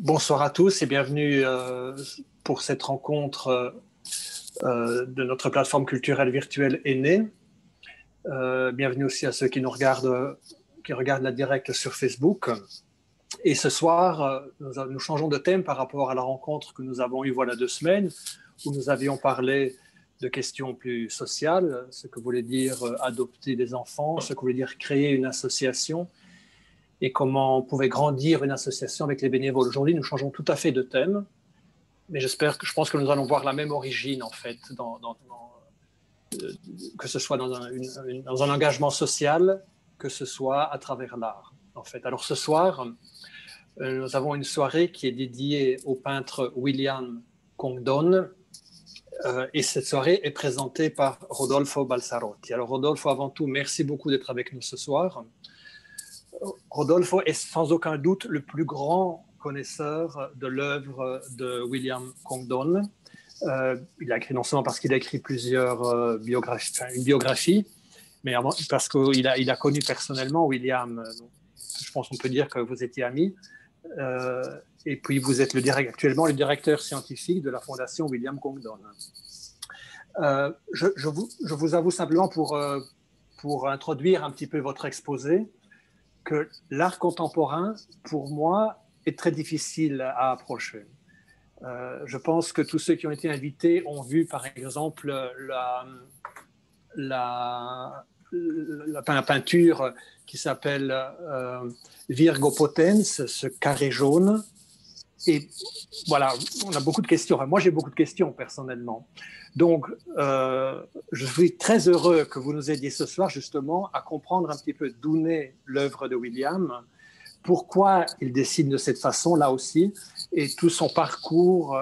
Bonsoir à tous et bienvenue pour cette rencontre de notre plateforme culturelle virtuelle Aînée. Bienvenue aussi à ceux qui regardent la direct sur Facebook. Et ce soir, nous changeons de thème par rapport à la rencontre que nous avons eue voilà 2 semaines, où nous avions parlé de questions plus sociales, ce que voulait dire adopter des enfants, ce que voulait dire créer une association, et comment on pouvait grandir une association avec les bénévoles. Aujourd'hui, nous changeons tout à fait de thème, mais je pense que nous allons voir la même origine, en fait, que ce soit dans un engagement social, que ce soit à travers l'art, en fait. Alors ce soir, nous avons une soirée qui est dédiée au peintre William Congdon, et cette soirée est présentée par Rodolfo Balsarotti. Alors Rodolfo, avant tout, merci beaucoup d'être avec nous ce soir. Rodolfo est sans aucun doute le plus grand connaisseur de l'œuvre de William Congdon. Il a écrit non seulement parce qu'il a écrit plusieurs une biographie, mais parce qu'il a connu personnellement William. Je pense qu'on peut dire que vous étiez amis. Et puis vous êtes actuellement le directeur scientifique de la Fondation William Congdon. Je vous avoue simplement pour introduire un petit peu votre exposé, que l'art contemporain, pour moi, est très difficile à approcher. Je pense que tous ceux qui ont été invités ont vu, par exemple, la peinture qui s'appelle Virgo Potens, ce carré jaune. Et voilà, on a beaucoup de questions. Moi, j'ai beaucoup de questions personnellement. Donc, je suis très heureux que vous nous aidiez ce soir justement à comprendre un petit peu d'où naît l'œuvre de William, pourquoi il dessine de cette façon là aussi, et tout son parcours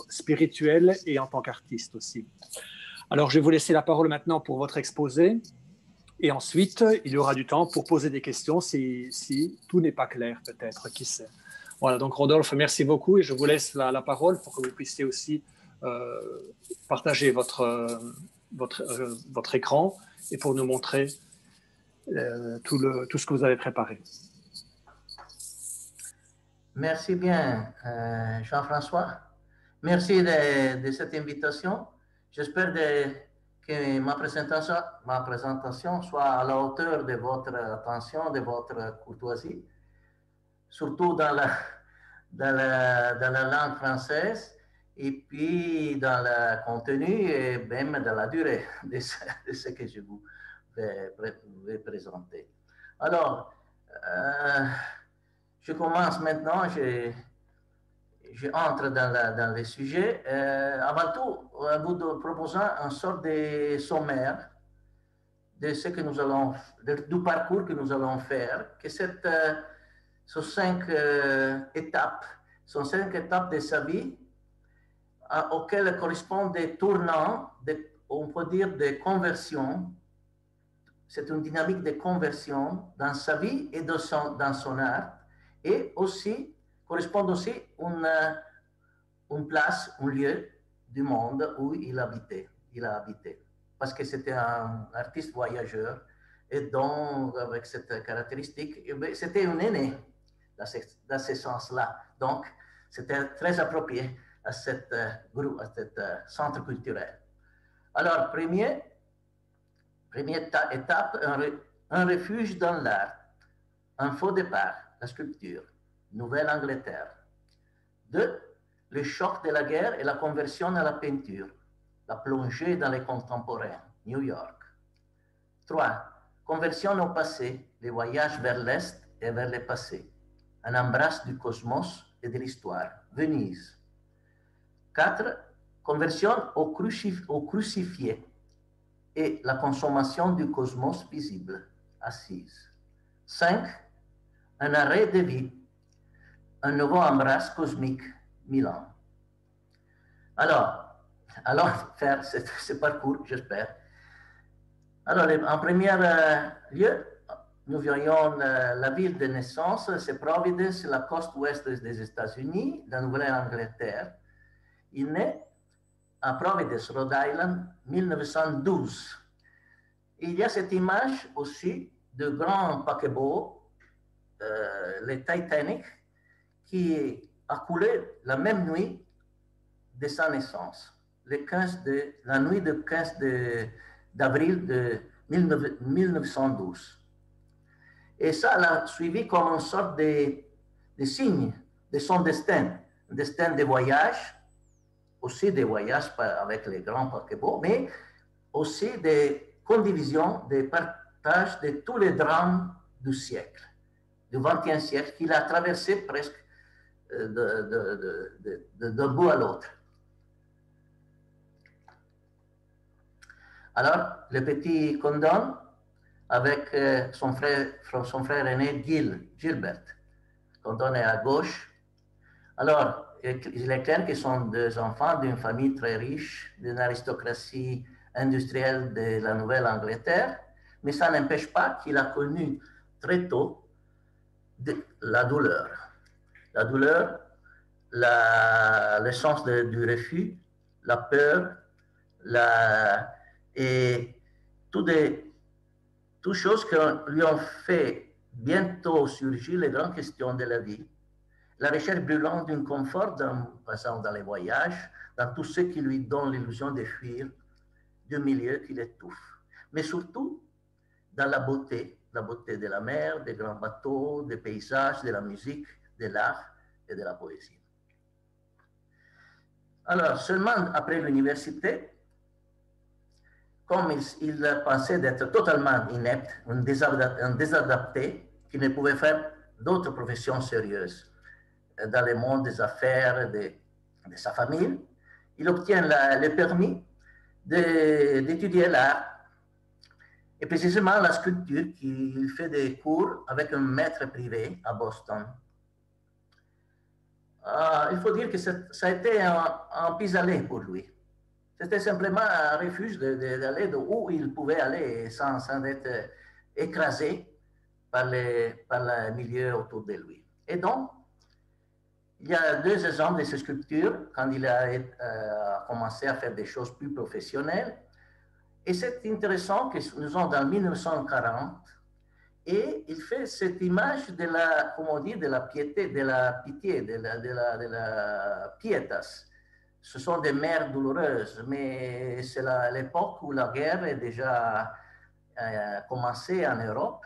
spirituel et en tant qu'artiste aussi. Alors, je vais vous laisser la parole maintenant pour votre exposé, et ensuite, il y aura du temps pour poser des questions si tout n'est pas clair, peut-être, qui sait. Voilà, donc Rodolphe, merci beaucoup, et je vous laisse la parole pour que vous puissiez aussi partager votre écran et pour nous montrer tout ce que vous avez préparé. Merci bien, Jean-François. Merci de cette invitation. J'espère que ma présentation soit à la hauteur de votre attention, de votre courtoisie, surtout dans la langue française, et puis dans le contenu et même dans la durée de ce que je vous vais présenter. Alors, je commence maintenant, je entre dans le sujet. Avant tout, vous proposant une sorte de sommaire de ce que nous allons, du parcours que nous allons faire, que ces 5 étapes sont 5 étapes de sa vie auxquelles correspondent des tournants, on peut dire des conversions. C'est une dynamique de conversion dans sa vie et dans son art, et aussi correspond aussi une place, un lieu du monde où il a habité. Parce que c'était un artiste voyageur, et donc avec cette caractéristique, c'était un aîné dans ce sens-là. Donc, c'était très approprié à cette centre culturel. Alors, première étape, un refuge dans l'art, un faux départ, la sculpture, Nouvelle-Angleterre. 2, le choc de la guerre et la conversion à la peinture, la plongée dans les contemporains, New York. 3, conversion au passé, les voyages vers l'Est et vers le passé, un embrasse du cosmos et de l'histoire, Venise. 4, conversion au crucifié et la consommation du cosmos visible, Assise. 5, un arrêt de vie, un nouveau embrasse cosmique, Milan. Alors, allons faire ce parcours, j'espère. Alors, en premier lieu, nous voyons la ville de naissance, c'est Providence, la côte ouest des États-Unis, la Nouvelle-Angleterre. Il naît à Providence, Rhode Island, 1912. Il y a cette image aussi de grands paquebots, les Titanic, qui a coulé la même nuit de sa naissance, la nuit du 15 d'avril de 1912. Et ça l'a suivi comme une sorte de signe de son destin, un destin de voyage, aussi des voyages avec les grands paquebots, mais aussi des condivisions, des partages de tous les drames du siècle, du XXe siècle, qu'il a traversé presque d'un bout à l'autre. Alors, le petit Condon, avec son frère aîné Gilbert. Condon est à gauche. Alors, il est clair qu'ils sont deux enfants d'une famille très riche, d'une aristocratie industrielle de la Nouvelle-Angleterre, mais ça n'empêche pas qu'il a connu très tôt la douleur. La douleur, le sens du refus, la peur, et toutes choses qui lui ont fait bientôt surgir les grandes questions de la vie. La recherche brûlante d'un confort, par exemple dans les voyages, dans tout ce qui lui donne l'illusion de fuir du milieu qui l'étouffe. Mais surtout dans la beauté de la mer, des grands bateaux, des paysages, de la musique, de l'art et de la poésie. Alors, seulement après l'université, comme il pensait d'être totalement inepte, un désadapté, qui ne pouvait faire d'autres professions sérieuses dans le monde des affaires de sa famille, il obtient le permis d'étudier l'art, et précisément la sculpture, qu'il fait des cours avec un maître privé à Boston. Il faut dire que ça a été un pis-aller pour lui. C'était simplement un refuge d'aller où il pouvait aller sans être écrasé par le milieu autour de lui. Et donc, il y a deux exemples de ces sculptures quand il a commencé à faire des choses plus professionnelles. Et c'est intéressant que nous sommes dans 1940 et il fait cette image de la, comment on dit, de la piété, de la pitié, de la pietas. Ce sont des mers douloureuses, mais c'est l'époque où la guerre est déjà commencée en Europe.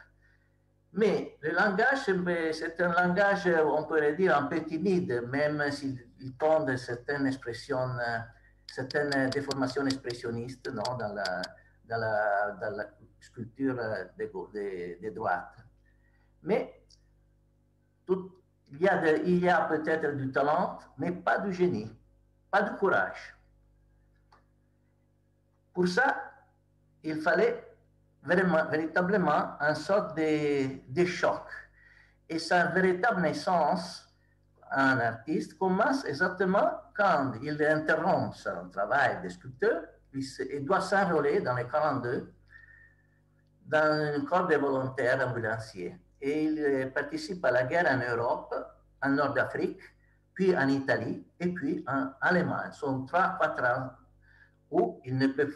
Mais le langage, c'est un langage, on pourrait dire, un peu timide, même s'il tombe de certaines expressions, certaines déformations expressionnistes, non, dans la sculpture de droite. Mais il y a peut-être du talent, mais pas du génie, pas du courage. Pour ça, il fallait véritablement une sorte de choc. Et sa véritable naissance en artiste commence exactement quand il interrompt son travail de sculpteur. Il doit s'enrôler dans les 42 dans un corps de volontaires ambulanciers. Et il participe à la guerre en Europe, en Nord d'Afrique, puis en Italie, et puis en Allemagne. Ce sont 3-4 ans où il peut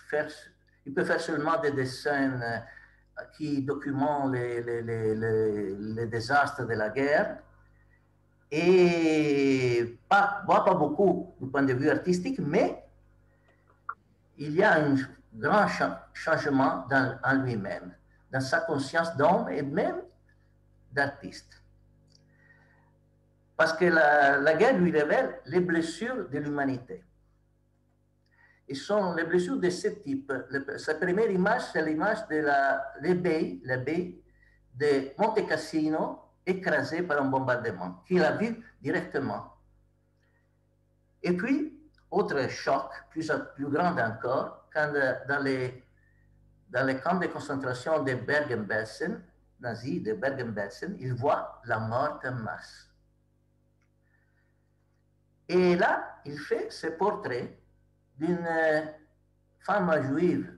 faire seulement des dessins qui documentent les désastres de la guerre et pas beaucoup du point de vue artistique, mais il y a un grand changement en lui-même, dans sa conscience d'homme et même d'artiste. Parce que la guerre lui révèle les blessures de l'humanité. Et sont les blessures de ce type. Sa première image, c'est l'image de l'abeille de Monte Cassino écrasée par un bombardement, qu'il a vu directement. Et puis, autre choc, plus grand encore, quand dans les camps de concentration de Bergen-Belsen, nazis de Bergen-Belsen, il voit la mort en masse. Et là, il fait ce portrait d'une femme juive,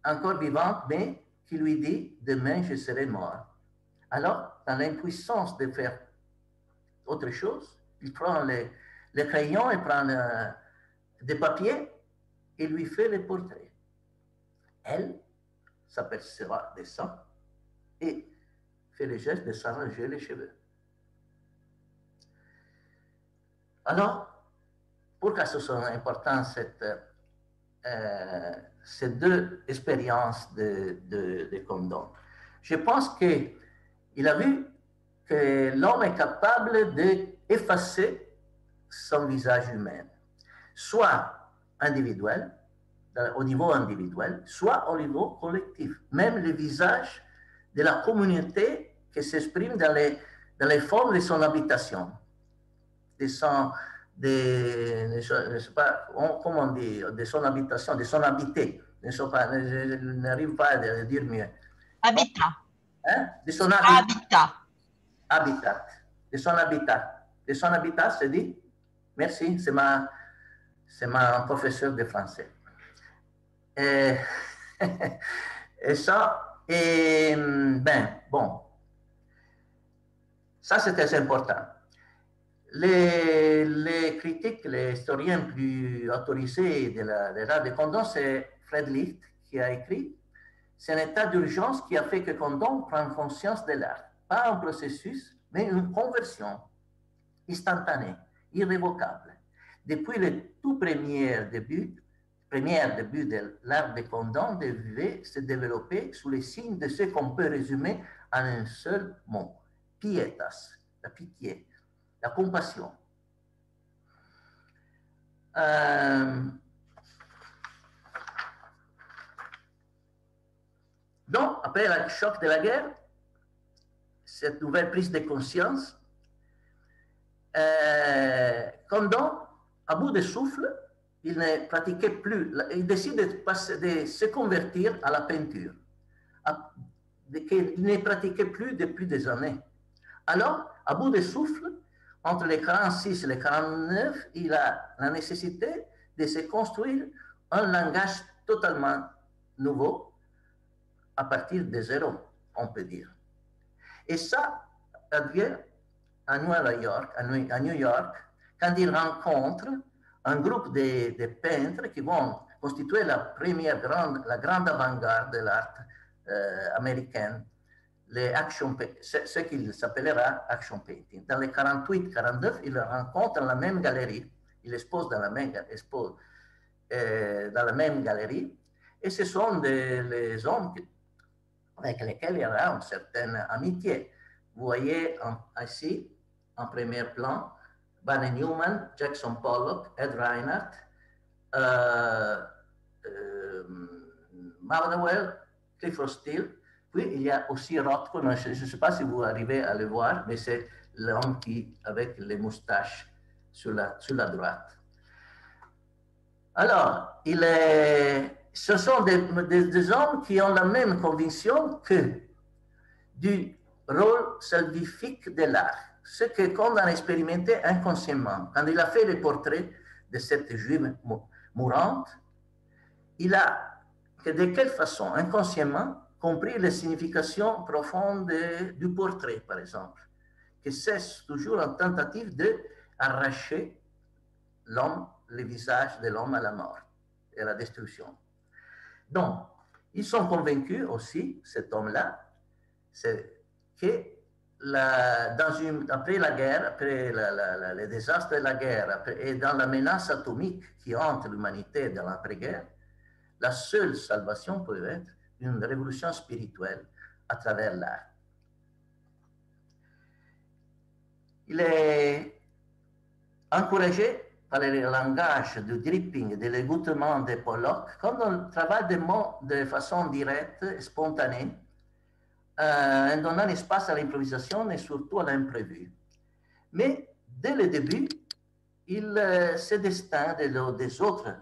encore vivante, mais qui lui dit « Demain, je serai mort ». Alors, dans l'impuissance de faire autre chose, il prend le crayon, il prend des papiers et lui fait le portrait. Elle s'apercevra de ça et fait le geste de s'arranger les cheveux. Alors, pourquoi ce sont importantes ces deux expériences de Condon? Je pense qu'il a vu que l'homme est capable d'effacer son visage humain, soit individuel, au niveau individuel, soit au niveau collectif. Même le visage de la communauté qui s'exprime dans les formes de son habitation, je ne sais pas comment on dit, de son habitation, de son habité. Je n'arrive pas à dire mieux. Habitat. Hein? De son habitat. Habitat. De son habitat. De son habitat, c'est dit? Merci, c'est ma professeur de français. Et ça, bon, ça c'est très important. Les critiques, les historiens plus autorisés de l'art de Condon, c'est Fred Licht qui a écrit « C'est un état d'urgence qui a fait que Condon prend conscience de l'art. Pas un processus, mais une conversion instantanée, irrévocable. Depuis le tout premier début de l'art de Condon devait se développer sous les signes de ce qu'on peut résumer en un seul mot, pietas, la pitié, la compassion. Donc, après le choc de la guerre, cette nouvelle prise de conscience, Condon, à bout de souffle, il ne pratiquait plus, il décide de se convertir à la peinture, qu'il ne pratiquait plus depuis des années. Alors, à bout de souffle, entre les 46 et les 49, il a la nécessité de se construire un langage totalement nouveau à partir de zéro, on peut dire. Et ça advient à New York, quand il rencontre un groupe de peintres qui vont constituer la grande avant-garde de l'art américaine, ce qu'il s'appellera action painting. Dans les 48-49, il rencontre dans la même galerie, il expose dans la même galerie, et ce sont les hommes avec lesquels il y a une certaine amitié. Vous voyez ici, en premier plan, Barney Newman, Jackson Pollock, Ed Reinhardt, Motherwell, Clifford Steele. Puis il y a aussi Rothko, je ne sais pas si vous arrivez à le voir, mais c'est l'homme avec les moustaches sur la droite. Alors, ce sont des hommes qui ont la même conviction que du rôle salvifique de l'art. Ce que Condon a expérimenté inconsciemment. Quand il a fait le portrait de cette juive mourante, il a, de quelle façon, inconsciemment, compris la signification profonde du portrait, par exemple, que c'est toujours une tentative d'arracher l'homme, le visage de l'homme à la mort et à la destruction. Donc, ils sont convaincus aussi, cet homme-là, que après la guerre, après le désastre de la guerre, et dans la menace atomique qui hante l'humanité dans l'après-guerre, la seule salvation peut être une révolution spirituelle à travers l'art. Il est encouragé par le langage du dripping, de l'égouttement de Pollock, quand on travaille des mots de façon directe et spontanée, en donnant espace à l'improvisation et surtout à l'imprévu. Mais dès le début, il se distingue des autres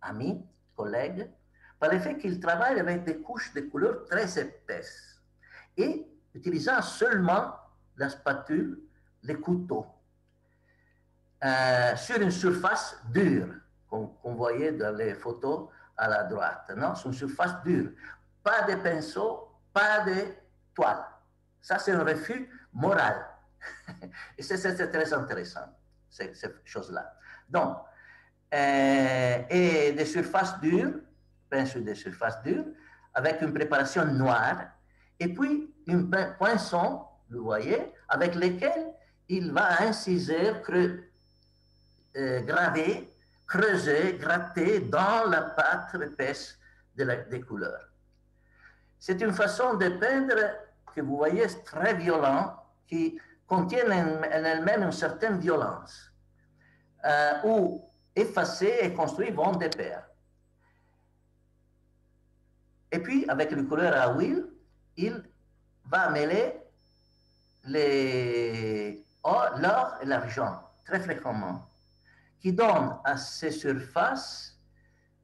amis, collègues, par le fait qu'il travaille avec des couches de couleurs très épaisses et utilisant seulement la spatule, les couteaux, sur une surface dure, qu'on voyait dans les photos à la droite, non? Sur une surface dure. Pas de pinceau, pas de toile. Ça, c'est un refus moral. Et c'est très intéressant, ces choses-là. Donc, et des surfaces dures, peint sur des surfaces dures, avec une préparation noire et puis un poinçon, vous voyez, avec lequel il va inciser, graver, creuser, gratter dans la pâte épaisse des couleurs. C'est une façon de peindre que vous voyez très violent, qui contient en elle-même une certaine violence, où effacer et construire vont de pair. Et puis, avec les couleurs à huile, il va mêler l'or et l'argent, très fréquemment, qui donne à ces surfaces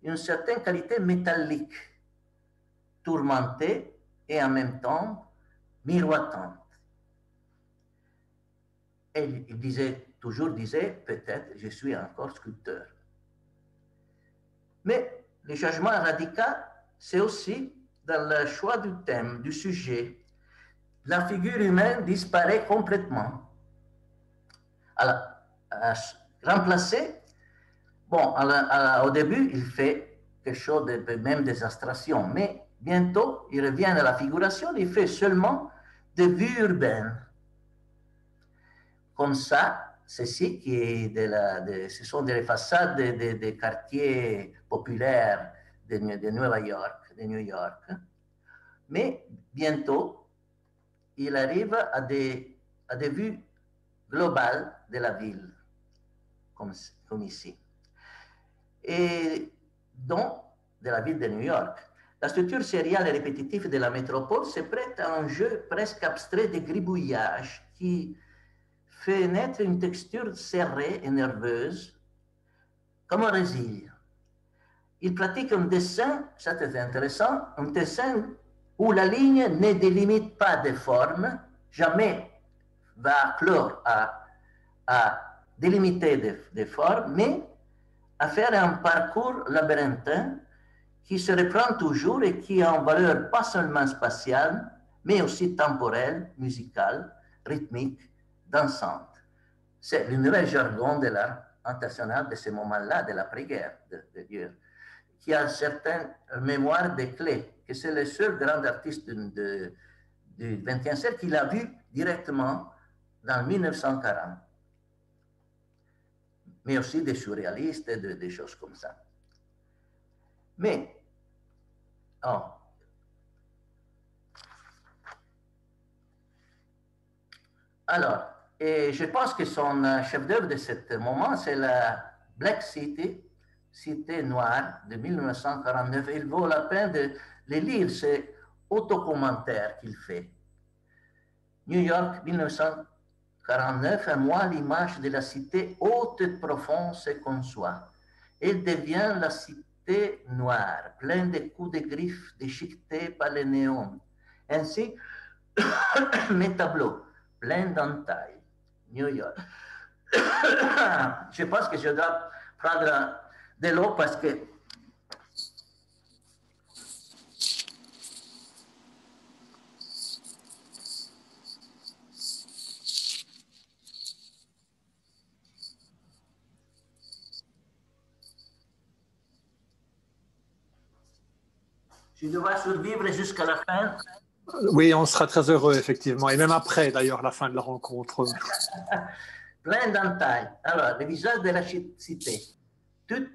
une certaine qualité métallique, tourmentée et en même temps miroitante. Et il toujours disait, peut-être, je suis encore sculpteur. Mais le changement radical, c'est aussi dans le choix du thème, du sujet. La figure humaine disparaît complètement. Alors, remplacé, bon, au début, il fait quelque chose de même des abstractions, mais bientôt, il revient à la figuration, il fait seulement des vues urbaines. Comme ça, ceci qui est ce sont des façades des quartiers populaires de New York. Mais bientôt, il arrive à des vues globales de la ville, comme ici. Et donc, de la ville de New York. La structure sérielle et répétitive de la métropole se prête à un jeu presque abstrait de gribouillage qui fait naître une texture serrée et nerveuse, comme un résil. Il pratique un dessin, ça c'est intéressant, un dessin où la ligne ne délimite pas de forme, jamais va clore à délimiter des formes, mais à faire un parcours labyrinthin qui se reprend toujours et qui a une valeur pas seulement spatiale, mais aussi temporelle, musicale, rythmique, dansante. C'est le nouvel jargon de l'art international de ce moment-là, de l'après-guerre, de Dieu, qui a certaines mémoires des clés, que c'est le seul grand artiste du XXe siècle qui l'a vu directement dans 1940. Mais aussi des surréalistes et des choses comme ça. Mais, alors, et je pense que son chef-d'œuvre de ce moment, c'est la Black City, Cité Noire de 1949. Il vaut la peine de les lire, ces autocommentaires qu'il fait. New York, 1949, à moi l'image de la cité haute et profonde se conçoit. Elle devient la cité noire, pleine de coups de griffes déchiquetés par les néons. Ainsi, mes tableaux, pleins d'entailles. New York. Je pense que je dois prendre de l'eau parce que je dois survivre jusqu'à la fin. Oui, on sera très heureux, effectivement. Et même après, d'ailleurs, la fin de la rencontre. Plein d'entailles. Alors, le visage de la cité. Toute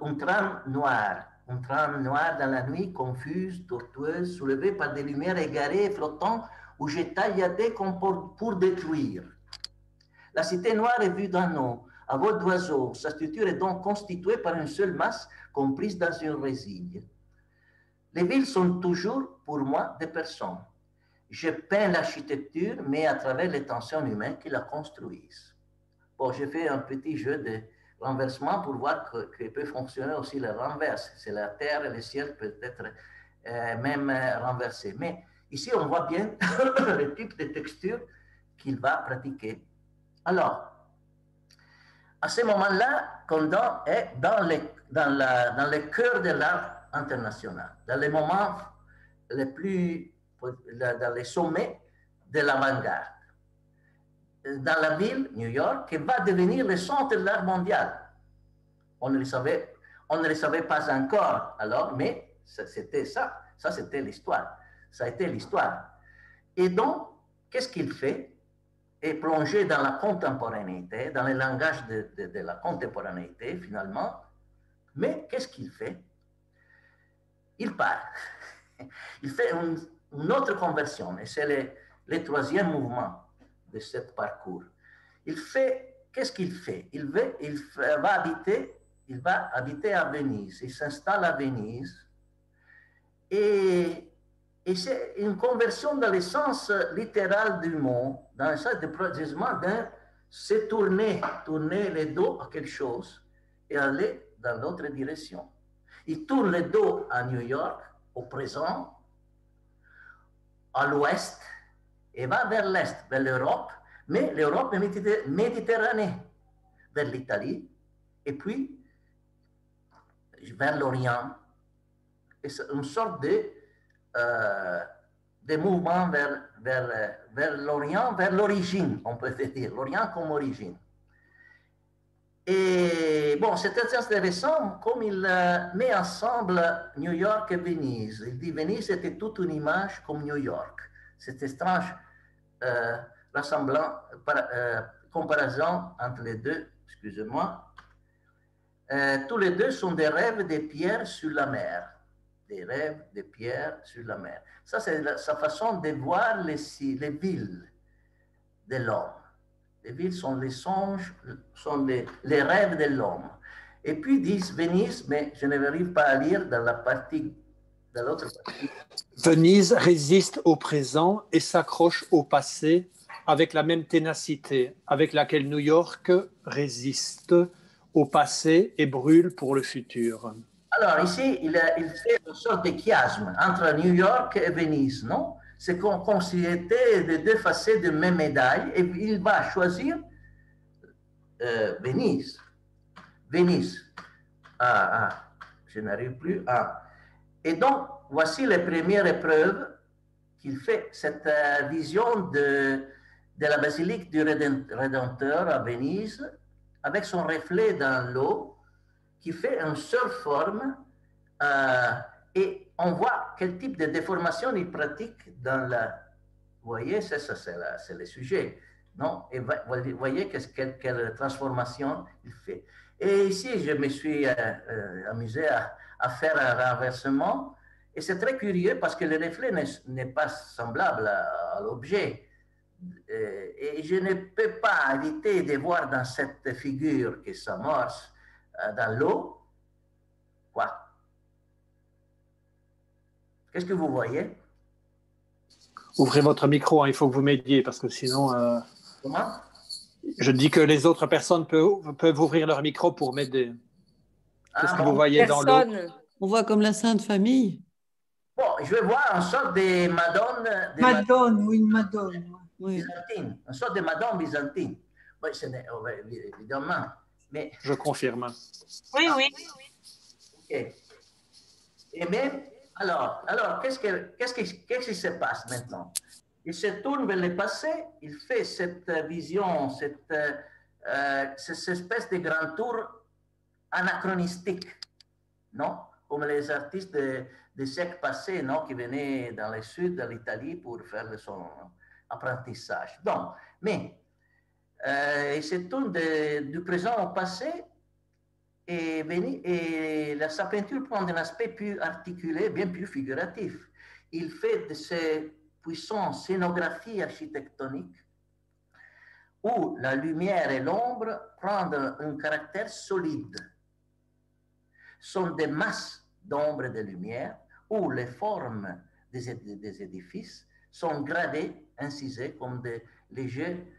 une trame noire. Une trame noire dans la nuit, confuse, tortueuse, soulevée par des lumières égarées et flottantes où j'ai tailladé comme pour détruire. La cité noire est vue d'en haut, à vol d'oiseau. Sa structure est donc constituée par une seule masse comprise dans une résille. Les villes sont toujours, pour moi, des personnes. Je peins l'architecture, mais à travers les tensions humaines qui la construisent. Bon, j'ai fait un petit jeu de renversement pour voir que peut fonctionner aussi le renverse. C'est la terre et le ciel peut être même renversés. Mais ici, on voit bien le type de texture qu'il va pratiquer. Alors, à ce moment-là, Condon est dans le cœur de l'art international, dans les moments les plus, dans les sommets de l'avant-garde. Dans la ville, New York, qui va devenir le centre de l'art mondial. On ne le savait pas encore alors, mais c'était ça c'était l'histoire. Ça a été l'histoire. Et donc, qu'est-ce qu'il fait? Et plongé dans la contemporanéité, dans le langage de la contemporanéité, finalement. Mais qu'est-ce qu'il fait? Il part. Il fait une autre conversion, et c'est le troisième mouvement de ce parcours. Qu'est-ce qu'il fait? Il va habiter à Venise. Il s'installe à Venise. Et c'est une conversion dans le sens littéral du mot, dans le sens de se tourner le dos à quelque chose et aller dans l'autre direction. Il tourne le dos à New York, au présent, à l'ouest, et va vers l'est, vers l'Europe, mais l'Europe méditerranée, vers l'Italie, et puis vers l'Orient. Et c'est une sorte de mouvement vers l'Orient, vers l'origine, on peut dire, l'Orient comme origine. Et bon, c'est très intéressant comme il met ensemble New York et Venise. Il dit Venise était toute une image comme New York. C'est étrange comparaison entre les deux, excusez-moi. Tous les deux sont des rêves de pierre sur la mer. Des rêves de pierre sur la mer. Ça, c'est sa façon de voir les villes de l'homme. Les villes sont les songes, sont les rêves de l'homme. Et puis disent Venise, mais je n'arrive pas à lire dans l'autre partie. Venise résiste au présent et s'accroche au passé avec la même ténacité avec laquelle New York résiste au passé et brûle pour le futur. Alors ici, il fait une sorte de chiasme entre New York et Venise, non? C'est comme si c'était les deux facettes de même médaille, et il va choisir Venise. Venise. Je n'arrive plus. Et donc, voici les premières épreuves qu'il fait, cette vision de la basilique du Rédempteur à Venise, avec son reflet dans l'eau, qui fait une seule forme, et on voit quel type de déformation il pratique dans la... Vous voyez, c'est le sujet, non? Et vous voyez quelle transformation il fait. Et ici, je me suis amusé à faire un renversement, et c'est très curieux parce que le reflet n'est pas semblable à l'objet. Et je ne peux pas éviter de voir dans cette figure qui s'amorce dans l'eau, quoi? Qu'est-ce que vous voyez? Ouvrez votre micro, hein, il faut que vous m'aidiez parce que sinon... Comment? Je dis que les autres personnes peuvent ouvrir leur micro pour m'aider. Qu'est-ce que vous voyez dans l'eau? On voit comme la Sainte Famille. Bon, je vais voir une sorte de Madone. Madone, oui, une Madone. Oui. Byzantine, une sorte de Madone byzantine. Oui, évidemment. Mais... Je confirme. Oui, oui. Okay. Et même, alors qu'est-ce qui se passe maintenant? Il se tourne vers le passé, il fait cette vision, cette espèce de grand tour anachronistique, non? Comme les artistes des siècles passés, non? Qui venaient dans le sud de l'Italie pour faire son apprentissage. Donc, mais il se tourne du présent au passé, et sa peinture prend un aspect plus articulé, bien plus figuratif. Il fait de ces puissantes scénographies architectoniques où la lumière et l'ombre prennent un caractère solide. Sont des masses d'ombre et de lumière où les formes des édifices sont gravées, incisées comme des légers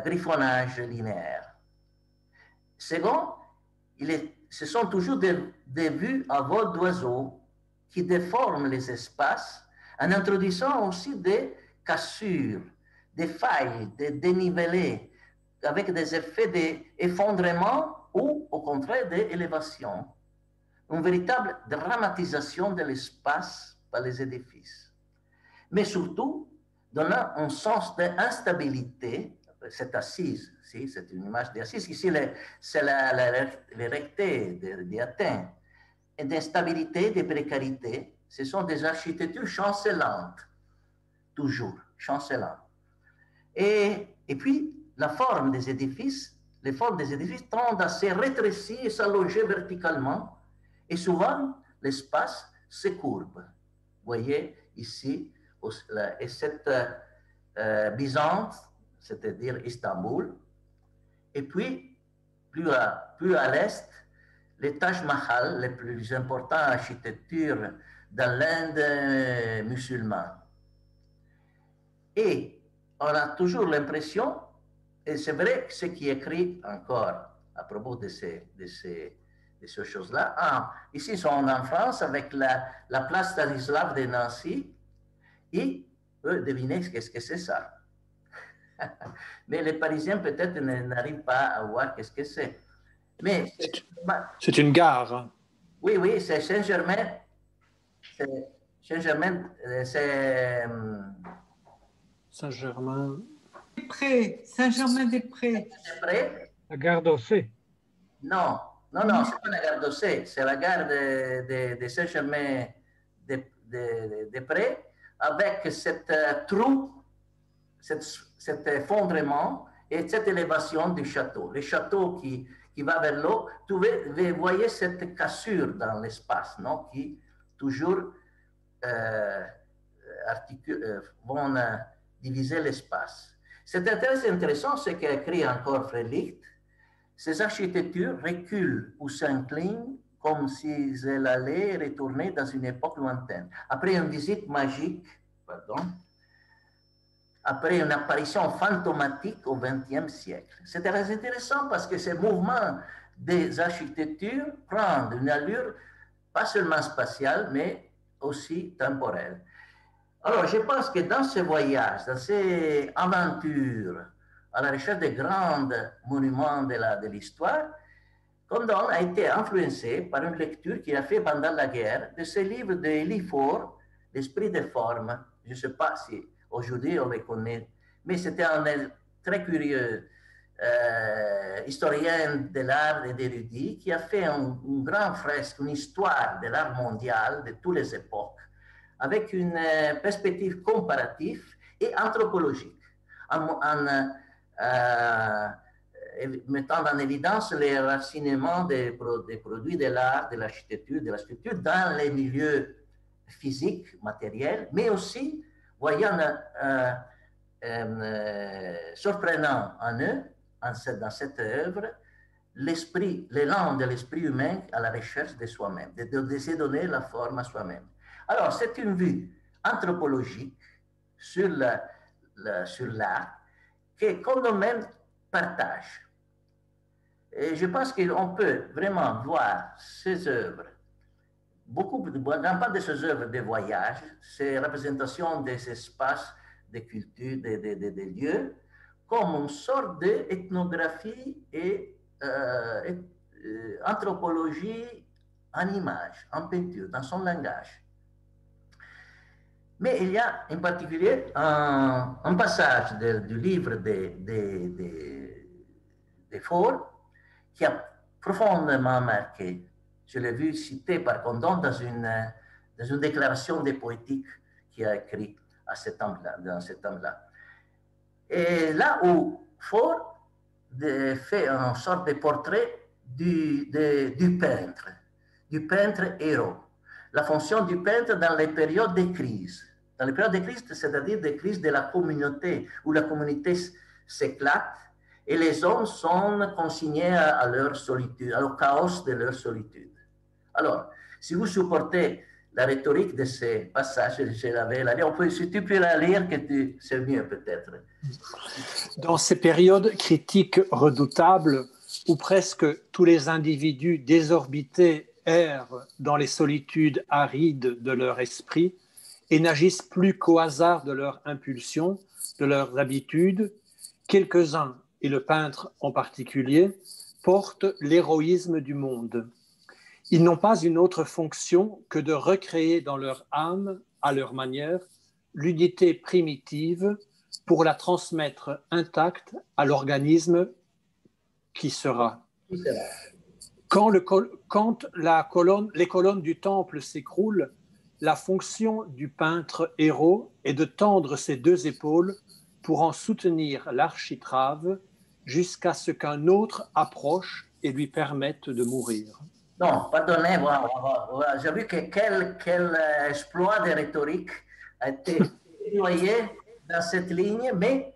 griffonnages linéaires. Second, ce sont toujours des vues à vol d'oiseaux qui déforment les espaces en introduisant aussi des cassures, des failles, des dénivelés, avec des effets d'effondrement ou au contraire d'élévation. Une véritable dramatisation de l'espace par les édifices. Mais surtout, donnant un sens d'instabilité, cette assise, c'est une image d'assise, ici c'est l'érecté d'Athènes, et d'instabilité, de précarité, ce sont des architectures chancelantes, toujours chancelantes. Et puis, la forme des édifices, les formes des édifices tendent à se rétrécir et s'allonger verticalement, et souvent, l'espace se courbe. Vous voyez ici, et cette Byzance, c'est-à-dire Istanbul, et puis, plus à l'est, les Taj Mahal, les plus importantes architectures dans l'Inde musulmane. Et on a toujours l'impression, et c'est vrai ce qui est écrit encore à propos de ces choses-là. Ah, ici, ils sont en France avec la place Stanislas de Nancy, et eux, devinez qu'est-ce que c'est ça. Mais les Parisiens, peut-être, n'arrivent pas à voir qu'est-ce que c'est. Mais c'est une gare. Oui, oui, c'est Saint-Germain. Saint-Germain, c'est... Saint-Germain. Prés, Saint-Germain-des-Prés. La gare d'Ossé. Non, non, non, c'est pas la gare d'Ossé, c'est la gare de Saint-Germain-des-Prés avec cette trou, cet effondrement et cette élévation du château. Le château qui va vers l'eau, vous voyez cette cassure dans l'espace, non, qui toujours vont diviser l'espace. C'est très intéressant ce qu'a écrit encore Freilicht. Ces architectures reculent ou s'inclinent comme si elles allaient retourner dans une époque lointaine. Après une visite magique, après une apparition fantomatique au XXe siècle. C'est très intéressant parce que ces mouvements des architectures prennent une allure pas seulement spatiale, mais aussi temporelle. Alors, je pense que dans ces voyages, dans ces aventures, à la recherche des grands monuments de l'histoire, Condon a été influencé par une lecture qu'il a fait pendant la guerre de ce livre de Élie Faure, L'esprit des formes. Je ne sais pas si aujourd'hui on les connaît, mais c'était un très curieux historien de l'art et d'érudit qui a fait une grande fresque, une histoire de l'art mondial de toutes les époques, avec une perspective comparative et anthropologique, mettant en évidence les racinements des produits de l'art, de l'architecture, de la sculpture dans les milieux physiques, matériels, mais aussi voyant surprenant en eux, dans cette œuvre, l'élan de l'esprit humain à la recherche de soi-même, de se donner la forme à soi-même. Alors, c'est une vue anthropologique sur l'art que Condon partage. Et je pense qu'on peut vraiment voir ces œuvres, grande part de ces œuvres de voyage, ces représentations des espaces, des cultures, des lieux, comme une sorte d'ethnographie et anthropologie en image, en peinture, dans son langage. Mais il y a en particulier un passage du livre de Faure qui a profondément marqué. Je l'ai vu cité par Condon dans une déclaration de poétique qu'il a écrite à cet dans ce temps-là. Et là où Faure fait une sorte de portrait du peintre héros. La fonction du peintre dans les périodes de crise. Dans les périodes de crise, c'est-à-dire des crises de la communauté, où la communauté s'éclate et les hommes sont consignés à leur solitude, au chaos de leur solitude. Alors, si vous supportez la rhétorique de ces passages, je l'avais la lire. Si tu peux la lire, c'est mieux peut-être. Dans ces périodes critiques redoutables, où presque tous les individus désorbités errent dans les solitudes arides de leur esprit et n'agissent plus qu'au hasard de leurs impulsions, de leurs habitudes, quelques-uns, et le peintre en particulier, portent l'héroïsme du monde. Ils n'ont pas une autre fonction que de recréer dans leur âme, à leur manière, l'unité primitive pour la transmettre intacte à l'organisme qui sera. Quand les colonnes du temple s'écroulent, la fonction du peintre héros est de tendre ses deux épaules pour en soutenir l'architrave jusqu'à ce qu'un autre approche et lui permette de mourir. Non, pardonnez, voilà, j'ai vu que quel exploit de rhétorique a été déployé dans cette ligne, mais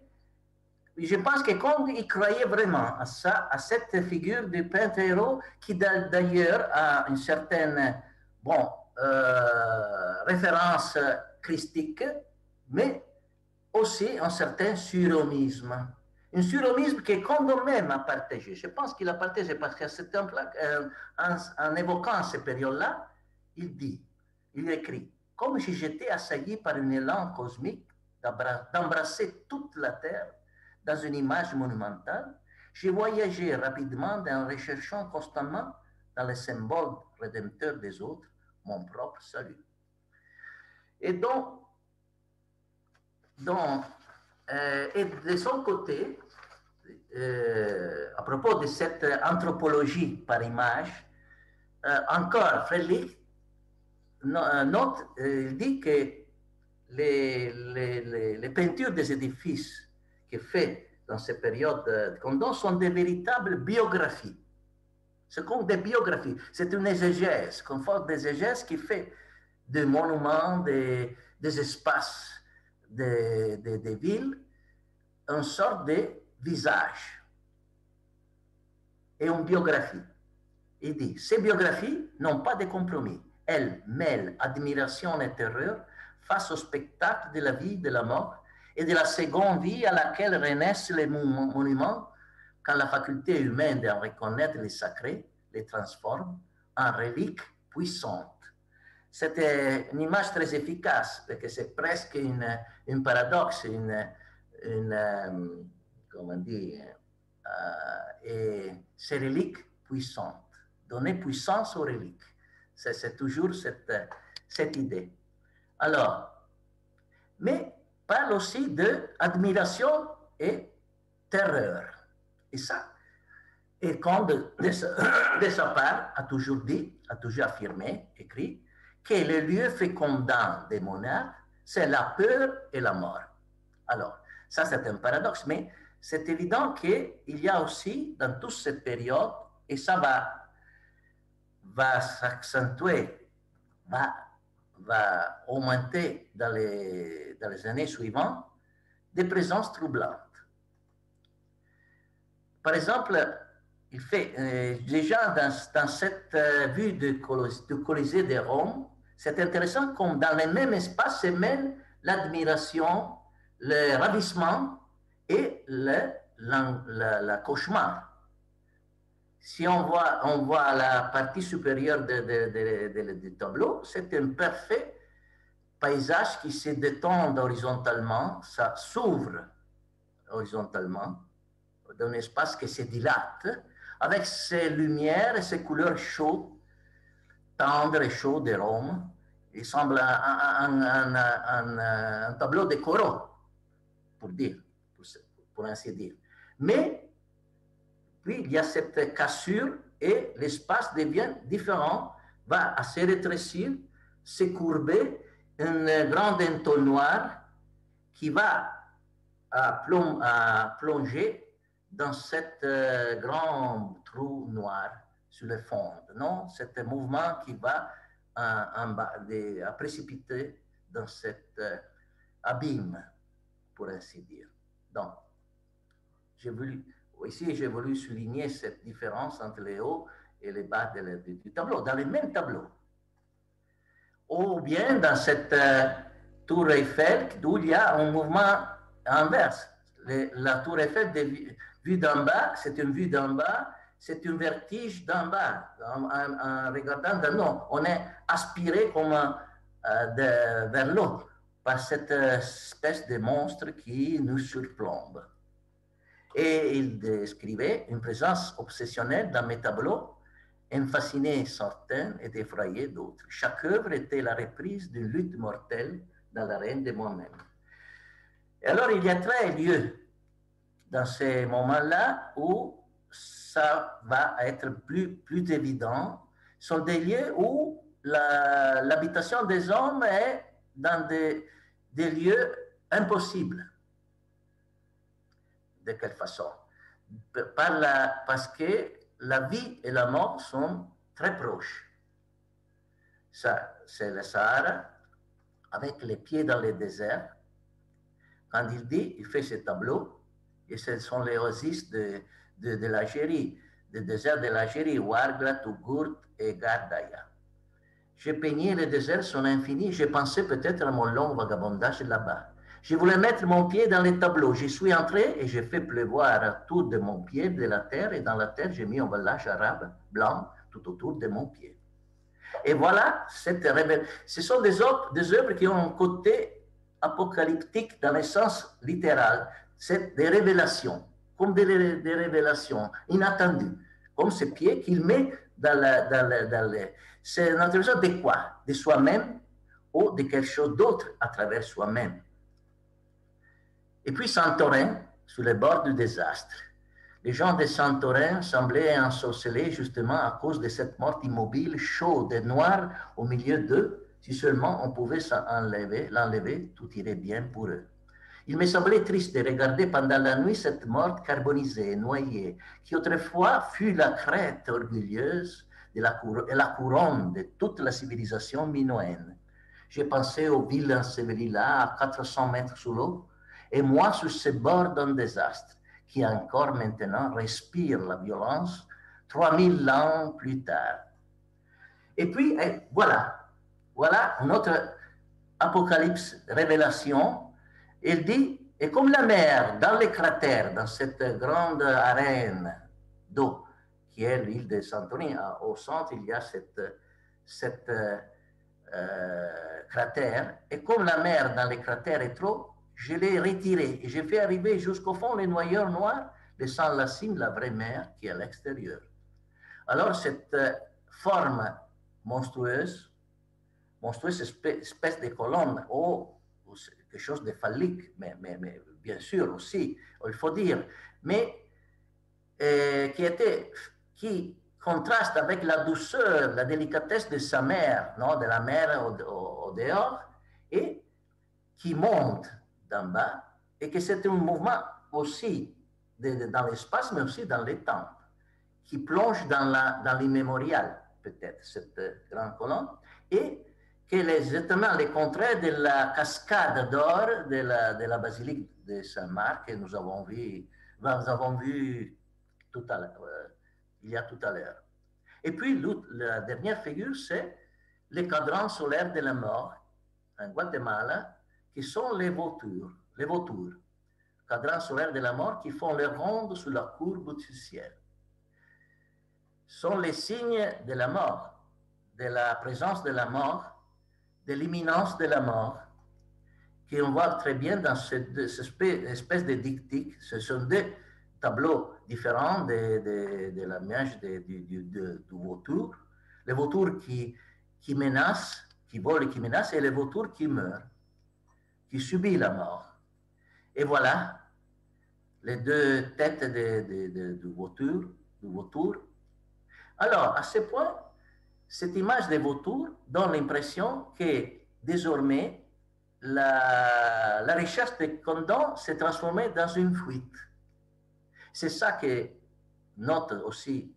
je pense que quand il croyait vraiment à ça, à cette figure du peintre héros, qui d'ailleurs a une certaine référence christique, mais aussi un certain surhomisme. Un surhomisme que quand même a partagé. Je pense qu'il a partagé parce qu'à ce temps-là, en évoquant ces périodes-là, il écrit, comme si j'étais assailli par un élan cosmique d'embrasser toute la Terre dans une image monumentale, j'ai voyagé rapidement en recherchant constamment dans les symboles rédempteurs des autres mon propre salut. Et donc et de son côté, à propos de cette anthropologie par image, encore Frédéric note, il dit que les peintures des édifices qu'il fait dans ces périodes de Condon sont des véritables biographies. Ce sont des biographies. C'est une exégèse, une forme d'exégèse qui fait des monuments, des espaces, des villes, une sorte de visage et une biographie. Il dit, ces biographies n'ont pas de compromis. Elles mêlent admiration et terreur face au spectacle de la vie, de la mort et de la seconde vie à laquelle renaissent les monuments quand la faculté humaine de reconnaître les sacrés les transforme en reliques puissantes. C'était une image très efficace parce que c'est presque un paradoxe, comment dire, et ces reliques puissantes, donner puissance aux reliques. C'est toujours cette idée. Alors, mais parle aussi d'admiration et terreur. Et ça, et quand de sa part, a toujours dit, a toujours affirmé, écrit, que le lieu fécondant des monarques, c'est la peur et la mort. Alors, ça c'est un paradoxe, mais c'est évident qu'il y a aussi dans toute cette période, et ça va s'accentuer, va augmenter dans les années suivantes, des présences troublantes. Par exemple, il fait déjà dans cette vue du Colisée de Rome, c'est intéressant comme dans le même espace se mêlent l'admiration, le ravissement et la cauchemar. Si on voit la partie supérieure du tableau, c'est un parfait paysage qui se détend horizontalement, ça s'ouvre horizontalement, dans un espace qui se dilate, avec ses lumières et ses couleurs chaudes, tendres et chaudes de Rome. Il semble un tableau de Corot, pour ainsi dire. Mais, puis, il y a cette cassure et l'espace devient différent, va se rétrécir, se courber, un grand entonnoir qui va plonger dans cet grand trou noir sur le fond, non? C'est un mouvement qui va précipiter dans cet abîme, pour ainsi dire. Donc, ici, j'ai voulu souligner cette différence entre les hauts et les bas du tableau, dans le même tableau. Ou bien dans cette tour Eiffel, d'où il y a un mouvement inverse. La tour Eiffel, vue d'en bas, c'est une vue d'en bas, c'est un vertige d'en bas. En regardant d'en haut, on est aspiré comme vers l'eau par cette espèce de monstre qui nous surplombe. Et il décrivait une présence obsessionnelle dans mes tableaux, en fascinait certains et effrayait d'autres. Chaque œuvre était la reprise d'une lutte mortelle dans l'arène de moi-même. Et alors, il y a 3 lieux dans ces moments-là où ça va être plus évident. Ce sont des lieux où l'habitation des hommes est dans des lieux impossibles. De quelle façon? Parce que la vie et la mort sont très proches. Ça, c'est le Sahara, avec les pieds dans le désert. Quand il dit, il fait ce tableau, et ce sont les oasis de l'Algérie, du désert de l'Algérie, Ouargla, Tougourt et Gardaya. J'ai peigné les déserts sont infinis, j'ai pensé peut-être à mon long vagabondage là-bas. Je voulais mettre mon pied dans les tableaux. J'y suis entré et j'ai fait pleuvoir autour de mon pied de la terre, et dans la terre, j'ai mis un emballage arabe blanc tout autour de mon pied. Et voilà, ce sont des œuvres qui ont un côté apocalyptique dans le sens littéral. C'est des révélations, comme des révélations inattendues, comme ces pieds qu'il met c'est une interprétation de quoi? De soi-même ou de quelque chose d'autre à travers soi-même. Et puis Santorin, sur les bords du désastre. Les gens de Santorin semblaient ensorcelés justement à cause de cette mort immobile, chaude et noire au milieu d'eux. Si seulement on pouvait l'enlever, tout irait bien pour eux. Il me semblait triste de regarder pendant la nuit cette mort carbonisée, noyée, qui autrefois fut la crête orgueilleuse et la couronne de toute la civilisation minoenne. J'ai pensé aux villes ensevelies là, à 400 mètres sous l'eau, et moi sur ces bords d'un désastre, qui encore maintenant respire la violence 3000 ans plus tard. Et puis, voilà une autre apocalypse, révélation. Il dit, et comme la mer dans les cratères, dans cette grande arène d'eau, qui est l'île de Santorini, au centre, il y a cette cratère, et comme la mer dans les cratères est trop, je l'ai retiré et j'ai fait arriver jusqu'au fond les noyeurs noirs, laissant la cime, la vraie mer qui est à l'extérieur. Alors, cette forme monstrueuse espèce de colonne, ou quelque chose de phallique, mais bien sûr aussi, il faut dire, mais qui contraste avec la douceur, la délicatesse de sa mère, non, de la mer au dehors, et qui monte d'en bas, et que c'est un mouvement aussi dans l'espace, mais aussi dans le temps, qui plonge dans l'immémorial, peut-être, cette grande colonne, et que exactement le contraire de la cascade d'or de la basilique de Saint-Marc que nous avons vu il y a tout à l'heure. Et puis, la dernière figure, c'est les cadrans solaires de la mort en Guatemala, qui sont les vautours. Cadrans solaires de la mort qui font les rondes sur la courbe du ciel. Sont les signes de la mort, de la présence de la mort, de l'imminence de la mort, qu'on voit très bien dans cette espèce de dictique. Ce sont deux tableaux différents de l'image du vautour. Le vautour qui menace, qui vole et qui menace, et le vautour qui meurt, qui subit la mort. Et voilà les deux têtes du vautour. Alors, à ce point, cette image des vautours donne l'impression que désormais, la recherche de Condon s'est transformée dans une fuite. C'est ça que note aussi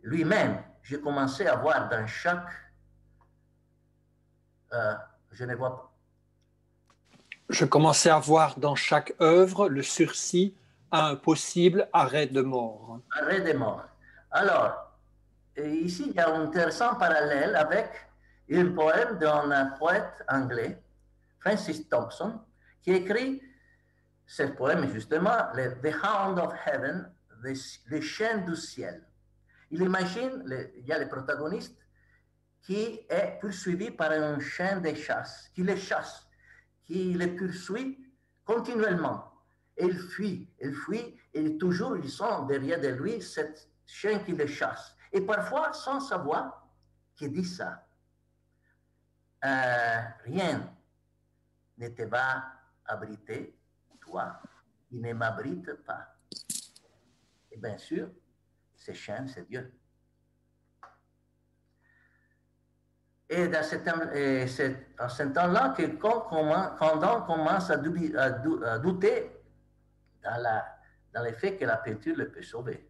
lui-même. J'ai commencé à voir dans chaque... je ne vois pas. Je commençais à voir dans chaque œuvre le sursis à un possible arrêt de mort. Arrêt de mort. Alors, ici, il y a un intéressant parallèle avec un poème d'un poète anglais, Francis Thompson, qui écrit ce poème justement, The Hound of Heaven, le chien du ciel. Il imagine, il y a le protagoniste qui est poursuivi par un chien de chasse, qui le chasse, qui le poursuit continuellement. Et il fuit, et toujours ils sont derrière de lui, cette chien qui le chasse. Et parfois, sans savoir, qui dit ça. Rien ne te va abriter, toi, il ne m'abrite pas. Et bien sûr, ce chien, c'est Dieu. Et dans c'est à ce temps-là que quand on commence à douter dans le fait que la peinture le peut sauver.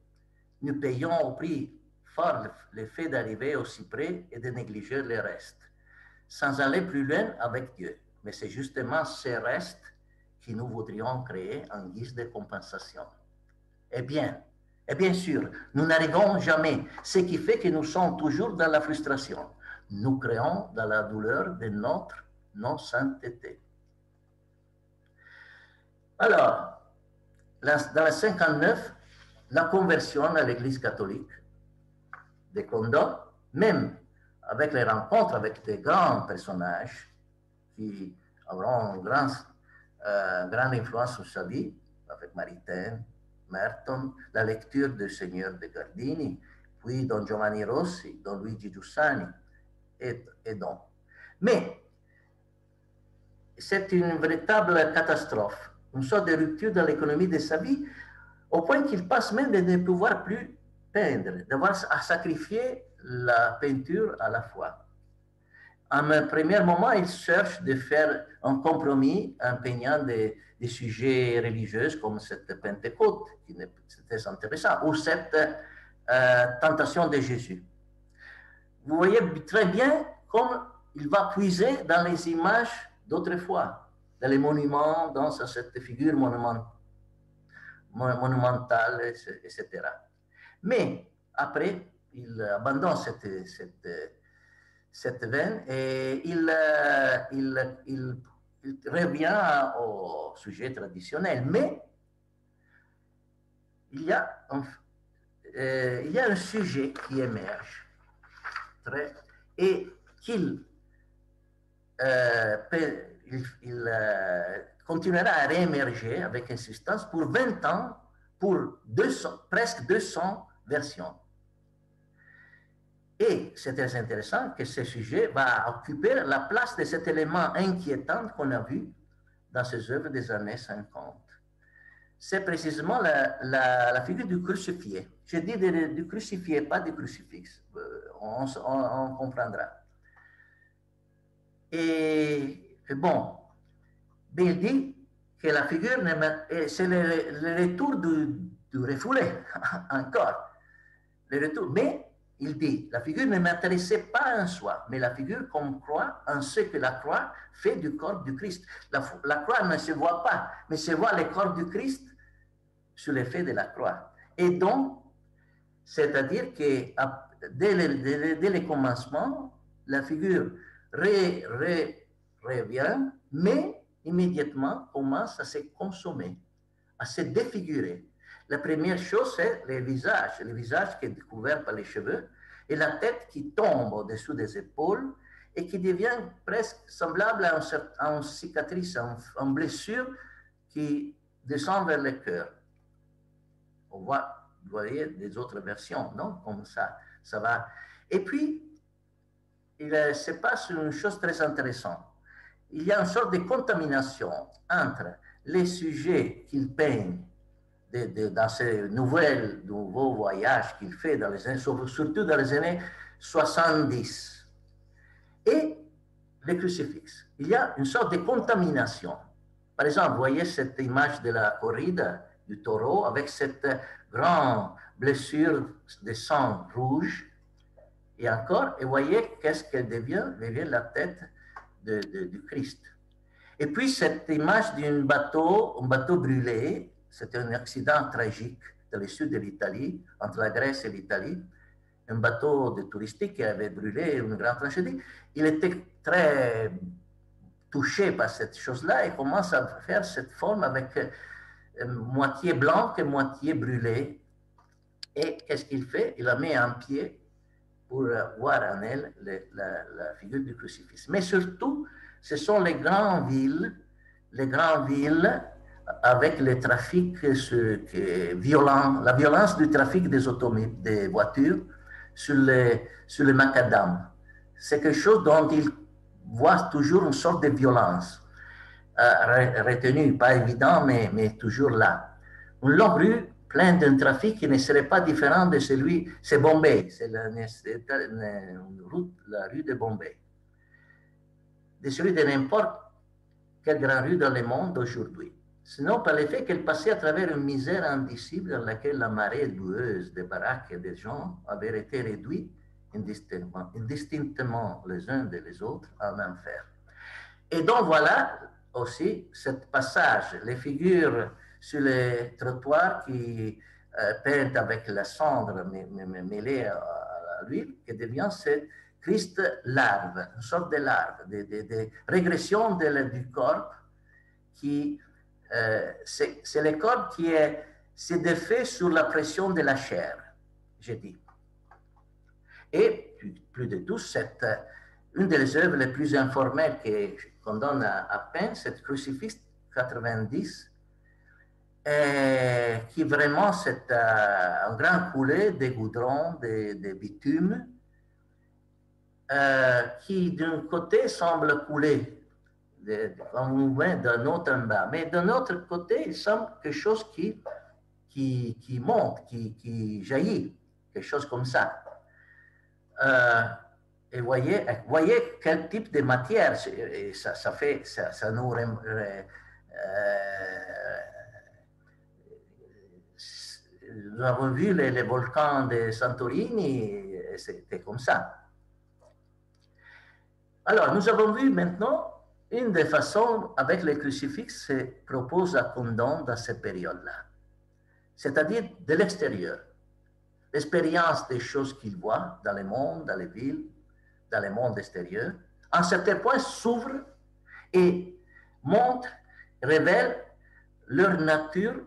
Nous payons au prix fort le fait d'arriver aussi près et de négliger le reste, sans aller plus loin avec Dieu. Mais c'est justement ces restes que nous voudrions créer en guise de compensation. Et bien sûr, nous n'arrivons jamais, ce qui fait que nous sommes toujours dans la frustration. Nous créons dans la douleur de notre non-sainteté. Alors, dans le 59, la conversion à l'Église catholique de Condon, même avec les rencontres avec des grands personnages qui auront une grande influence sur sa vie, avec Maritain, Merton, la lecture du Seigneur de Gardini, puis Don Giovanni Rossi, Don Luigi Giussani, et donc. Mais c'est une véritable catastrophe, une sorte de rupture dans l'économie de sa vie, au point qu'il passe même de ne pouvoir plus peindre, d'avoir à sacrifier la peinture à la fois. À un premier moment, il cherche de faire un compromis en peignant des sujets religieux comme cette Pentecôte, qui était intéressant, ou cette tentation de Jésus. Vous voyez très bien comme il va puiser dans les images d'autrefois, dans les monuments, dans cette figure monumentale, etc. Mais après, il abandonne cette veine et il revient au sujet traditionnel. Mais il y a un sujet qui émerge et qu'il continuera à réémerger avec insistance pour 20 ans, pour presque 200 versions. Et c'est très intéressant que ce sujet va occuper la place de cet élément inquiétant qu'on a vu dans ces œuvres des années 50. C'est précisément la figure du crucifié. Je dis du crucifié, pas du crucifix. On comprendra. Et bon, il dit que la figure, c'est le retour du refoulé, encore. Le retour. Mais il dit, la figure ne m'intéressait pas en soi, mais la figure comme croix en ce que la croix fait du corps du Christ. La croix ne se voit pas, mais se voit le corps du Christ sur l'effet de la croix. Et donc, c'est-à-dire que dès le commencement, la figure revient, mais immédiatement commence à se consommer, à se défigurer. La première chose, c'est le visage qui est découvert par les cheveux, et la tête qui tombe au-dessous des épaules et qui devient presque semblable à une cicatrice, à une blessure qui descend vers le cœur. On voit, vous voyez, des autres versions, non? Comme ça va. Et puis, il se passe une chose très intéressante. Il y a une sorte de contamination entre les sujets qu'il peigne dans ces nouveaux voyages qu'il fait, surtout dans les années 70, et les crucifixes. Il y a une sorte de contamination. Par exemple, vous voyez cette image de la corrida, du taureau, avec cette grande blessure de sang rouge, et encore, et voyez qu'est-ce qu'elle devient la tête du Christ. Et puis cette image d'un bateau brûlé, c'était un accident tragique dans le sud de l'Italie, entre la Grèce et l'Italie, un bateau de touristique qui avait brûlé, une grande tragédie. Il était très touché par cette chose-là et commence à faire cette forme avec moitié blanc et moitié brûlé. Et qu'est-ce qu'il fait? Il la met en pied pour voir en elle la figure du crucifix. Mais surtout, ce sont les grandes villes avec le trafic violent, la violence du trafic des voitures sur les macadam. C'est quelque chose dont il voit toujours une sorte de violence, retenue, pas évident, mais toujours là. Une longue rue pleine d'un trafic qui ne serait pas différent de celui, c'est Bombay, c'est la rue de Bombay. de celui de n'importe quelle grande rue dans le monde aujourd'hui, sinon par le fait qu'elle passait à travers une misère indicible dans laquelle la marée boueuse des baraques et des gens avait été réduite indistinctement les uns des autres en enfer. Et donc voilà aussi ce passage, les figures sur les trottoirs qui peintent avec la cendre mêlée à l'huile, qui devient cette Christ larve, une sorte de larve, de régression du corps qui, c'est le corps qui se défait sur la pression de la chair, j'ai dit. Et plus de tout, une des œuvres les plus informelles qu'on donne à peine, c'est Crucifix 90, qui vraiment c'est un grand coulé de goudron, de bitume, qui d'un côté semble couler en mouvement d'un autre en bas, mais d'un autre côté, il semble quelque chose qui monte, qui jaillit, quelque chose comme ça. Et voyez quel type de matière, et ça nous nous avons vu les volcans de Santorini, c'était comme ça. Alors, nous avons vu maintenant une des façons avec les crucifix se propose à Condon dans cette période-là, c'est-à-dire de l'extérieur. L'expérience des choses qu'il voit dans le monde, dans les villes, dans le monde extérieur, à un certain point s'ouvre et montre, révèle leur nature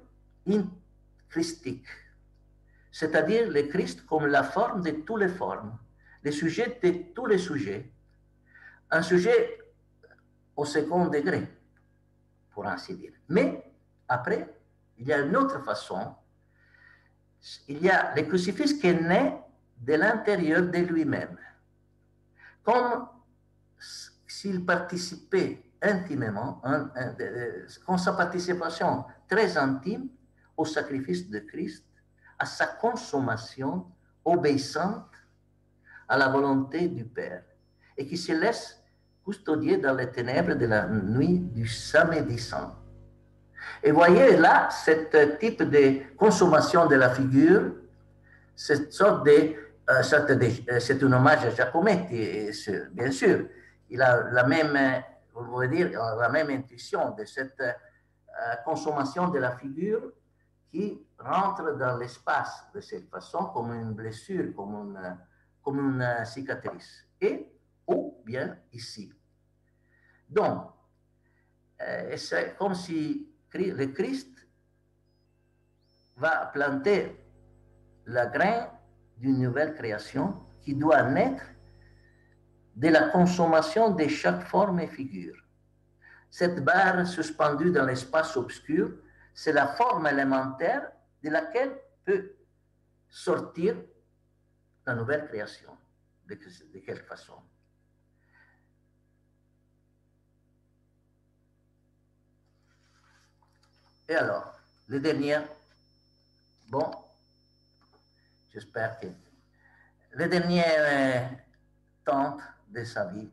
christique, c'est-à-dire le Christ comme la forme de toutes les formes, le sujet de tous les sujets, un sujet au second degré, pour ainsi dire. Mais après, il y a une autre façon. Il y a le crucifix qui est né de l'intérieur de lui-même, comme s'il participait intimement, comme sa participation très intime au sacrifice de Christ, à sa consommation obéissante à la volonté du Père, et qui se laisse custodier dans les ténèbres de la nuit du samedi saint. Et voyez là, ce type de consommation de la figure, cette sorte c'est un hommage à Giacometti, bien sûr. Il a la même, vous pouvez dire, la même intuition de cette consommation de la figure qui rentre dans l'espace de cette façon, comme une blessure, comme une cicatrice. Ou bien ici. Donc, c'est comme si le Christ va planter la graine d'une nouvelle création qui doit naître de la consommation de chaque forme et figure. Cette barre suspendue dans l'espace obscur, c'est la forme élémentaire de laquelle peut sortir la nouvelle création. De quelle façon? Et alors, le dernier, bon, j'espère que le dernier temps de sa vie,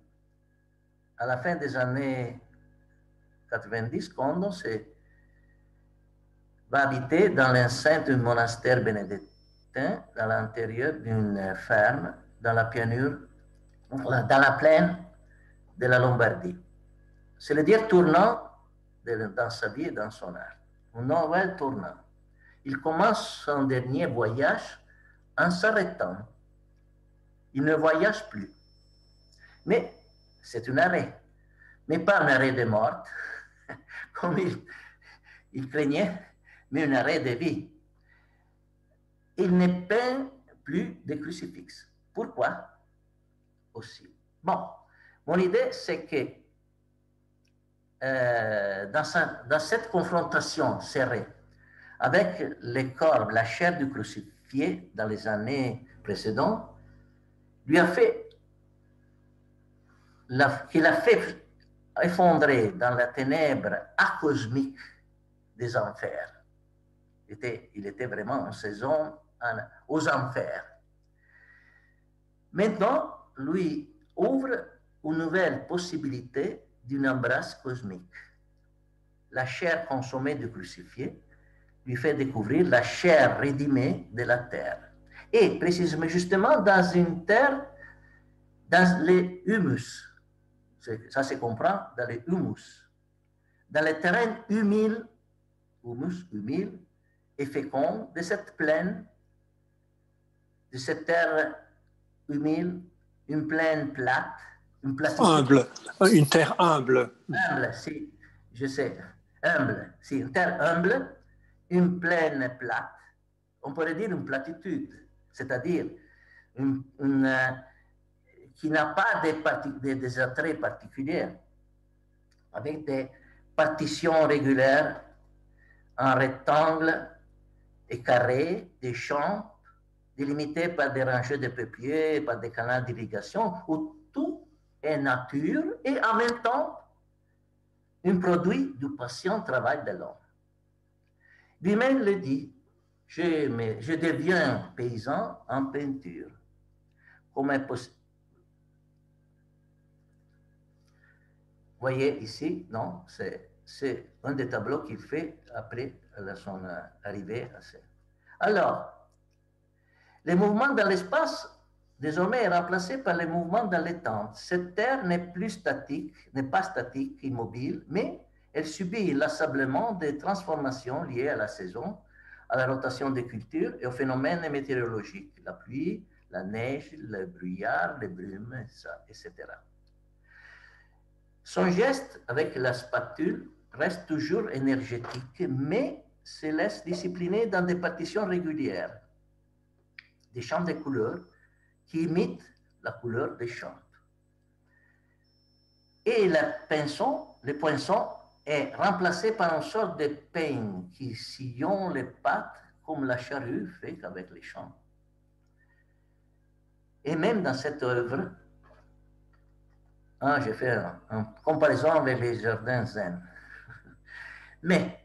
à la fin des années 90, Condon va habiter dans l'enceinte d'un monastère bénédictin, dans l'intérieur d'une ferme, dans la plaine de la Lombardie. C'est le dire tournant dans sa vie et dans son art. Un nouvel tournant. Il commence son dernier voyage en s'arrêtant. Il ne voyage plus. Mais c'est un arrêt. Mais pas un arrêt de mort, comme il craignait, mais un arrêt de vie. Il ne peint plus de crucifix. Pourquoi? Aussi. Bon, mon idée, c'est que dans cette confrontation serrée avec les corps, la chair du crucifié dans les années précédentes, qu'il a fait effondrer dans la ténèbre acosmique des enfers. Il était vraiment en saison aux enfers. Maintenant, lui ouvre une nouvelle possibilité d'une embrasse cosmique. La chair consommée du crucifié lui fait découvrir la chair rédimée de la terre. Et précisément, justement, dans une terre, dans les humus, ça se comprend, dans les humus, dans les terrains humides, humides et féconds de cette plaine, de cette terre humide, une plaine plate, une humble, une terre humble. Humble, si, je sais, humble, si, une terre humble, une plaine plate, on pourrait dire une platitude, c'est-à-dire qui n'a pas des attraits particuliers, avec des partitions régulières en rectangle et carré, des champs délimités par des rangées de peupliers, par des canaux d'irrigation, où tout est nature et en même temps un produit du patient travail de l'homme. Lui-même le dit, je deviens paysan en peinture. Comment est possible? Vous voyez ici, non, c'est un des tableaux qu'il fait après son arrivée. Alors, les mouvements dans l'espace, désormais, est remplacé par les mouvements dans les temps. Cette terre n'est plus statique, n'est pas statique, immobile, mais elle subit l'assemblement des transformations liées à la saison, à la rotation des cultures et aux phénomènes météorologiques, la pluie, la neige, le brouillard, les brumes, etc. Son geste avec la spatule reste toujours énergétique, mais se laisse discipliner dans des partitions régulières, des champs de couleurs qui imitent la couleur des champs. Et le poinçon est remplacé par une sorte de peigne qui sillonne les pattes comme la charrue fait avec les champs. Et même dans cette œuvre, j'ai fait une comparaison avec les jardins zen. Mais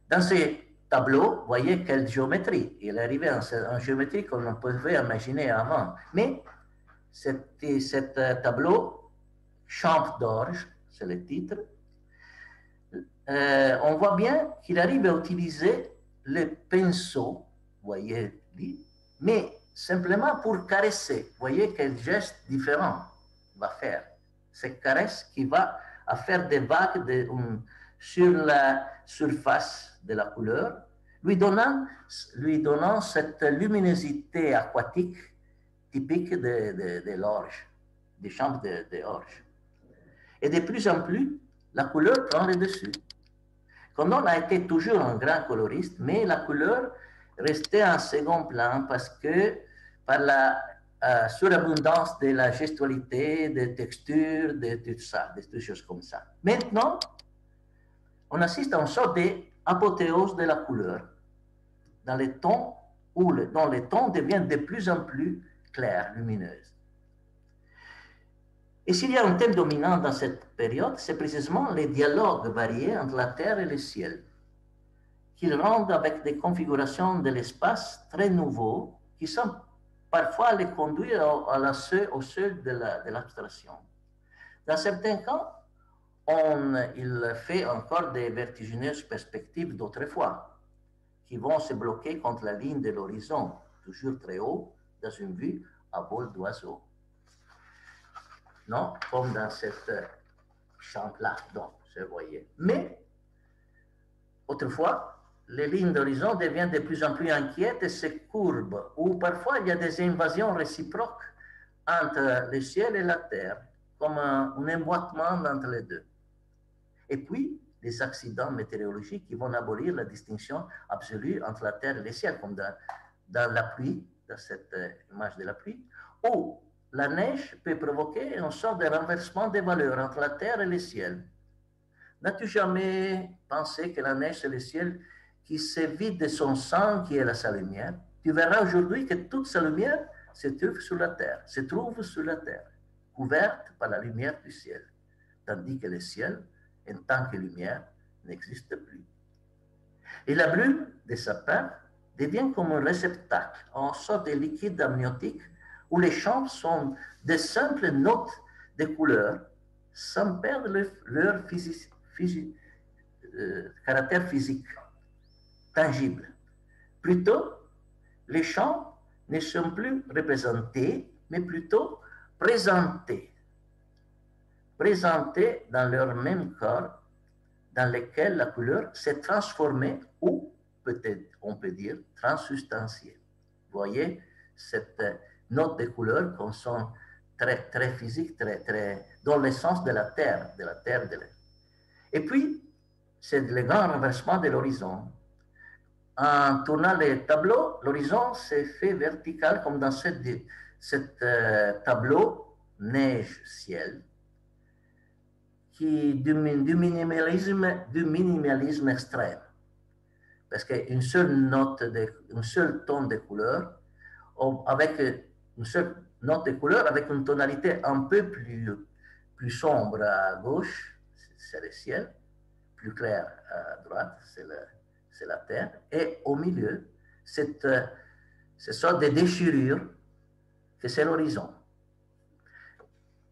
dans ces tableaux, vous voyez quelle géométrie. Il est arrivé en géométrie qu'on ne pouvait imaginer avant. Mais cet tableau, Champ d'orge, c'est le titre, on voit bien qu'il arrive à utiliser le pinceau, vous voyez, mais simplement pour caresser. Vous voyez quel geste différent il va faire. Cette caresse qui va faire des vagues sur la surface de la couleur, lui donnant cette luminosité aquatique typique de l'orge, des champs d'orge. Et de plus en plus, la couleur prend le dessus. Condon a été toujours un grand coloriste, mais la couleur restait en second plan parce que par la surabondance de la gestualité, des textures, de tout ça, de toutes choses comme ça. Maintenant, on assiste à une sorte d'apothéose de la couleur dans les tons dont les tons deviennent de plus en plus clairs, lumineux. Et s'il y a un thème dominant dans cette période, c'est précisément les dialogues variés entre la terre et le ciel, qu'ils rendent avec des configurations de l'espace très nouveaux, qui sont parfois les conduire au seuil de l'abstraction. Dans certains cas, il fait encore des vertigineuses perspectives d'autrefois, qui vont se bloquer contre la ligne de l'horizon, toujours très haut, dans une vue à vol d'oiseau. Non, comme dans cette champ-là, donc, vous voyez. Mais, autrefois, les lignes d'horizon deviennent de plus en plus inquiètes et se courbent, ou parfois il y a des invasions réciproques entre le ciel et la terre, comme un emboîtement entre les deux. Et puis, les accidents météorologiques qui vont abolir la distinction absolue entre la terre et le ciel, comme dans la pluie, dans cette image de la pluie, où la neige peut provoquer une sorte de renversement des valeurs entre la terre et le ciel. N'as-tu jamais pensé que la neige, c'est le ciel qui se vide de son sang, qui est sa lumière? Tu verras aujourd'hui que toute sa lumière se trouve sur la terre, couverte par la lumière du ciel, tandis que le ciel, en tant que lumière, n'existe plus. Et la brume de sa part devient comme un réceptacle, en sorte de liquide amniotique, où les champs sont de simples notes des couleurs sans perdre leur caractère physique, tangible. Plutôt, les champs ne sont plus représentés, mais plutôt présentés. Présentés dans leur même corps, dans lequel la couleur s'est transformée ou peut-être, on peut dire, transsubstantiée. Vous voyez, cette note de couleur qu'on sent très physique, dans l'essence de la terre, Et puis, c'est le grand renversement de l'horizon. En tournant les tableaux, l'horizon s'est fait vertical comme dans ce tableau neige-ciel du minimalisme extrême. Parce qu'une seule note, un seul ton de couleur, avec une seule note de couleur avec une tonalité un peu plus sombre à gauche, c'est le ciel, plus clair à droite, c'est la terre, et au milieu, cette sorte de déchirure que c'est l'horizon.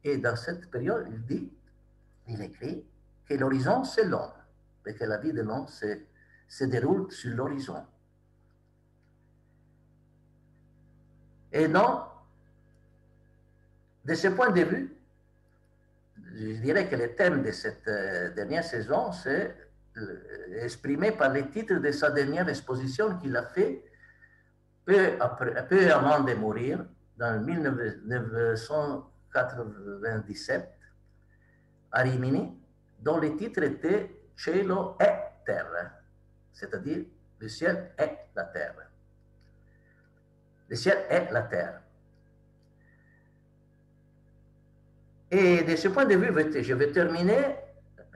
Et dans cette période, il écrit que l'horizon, c'est l'homme, et que la vie de l'homme se déroule sur l'horizon. Et donc, de ce point de vue, je dirais que le thème de cette dernière saison, c'est exprimé par les titres de sa dernière exposition qu'il a fait peu avant de mourir, dans 1997, à Rimini, dont le titre était Cielo e terra, c'est-à-dire le ciel est la terre. Le ciel est la terre. Et de ce point de vue, je vais terminer,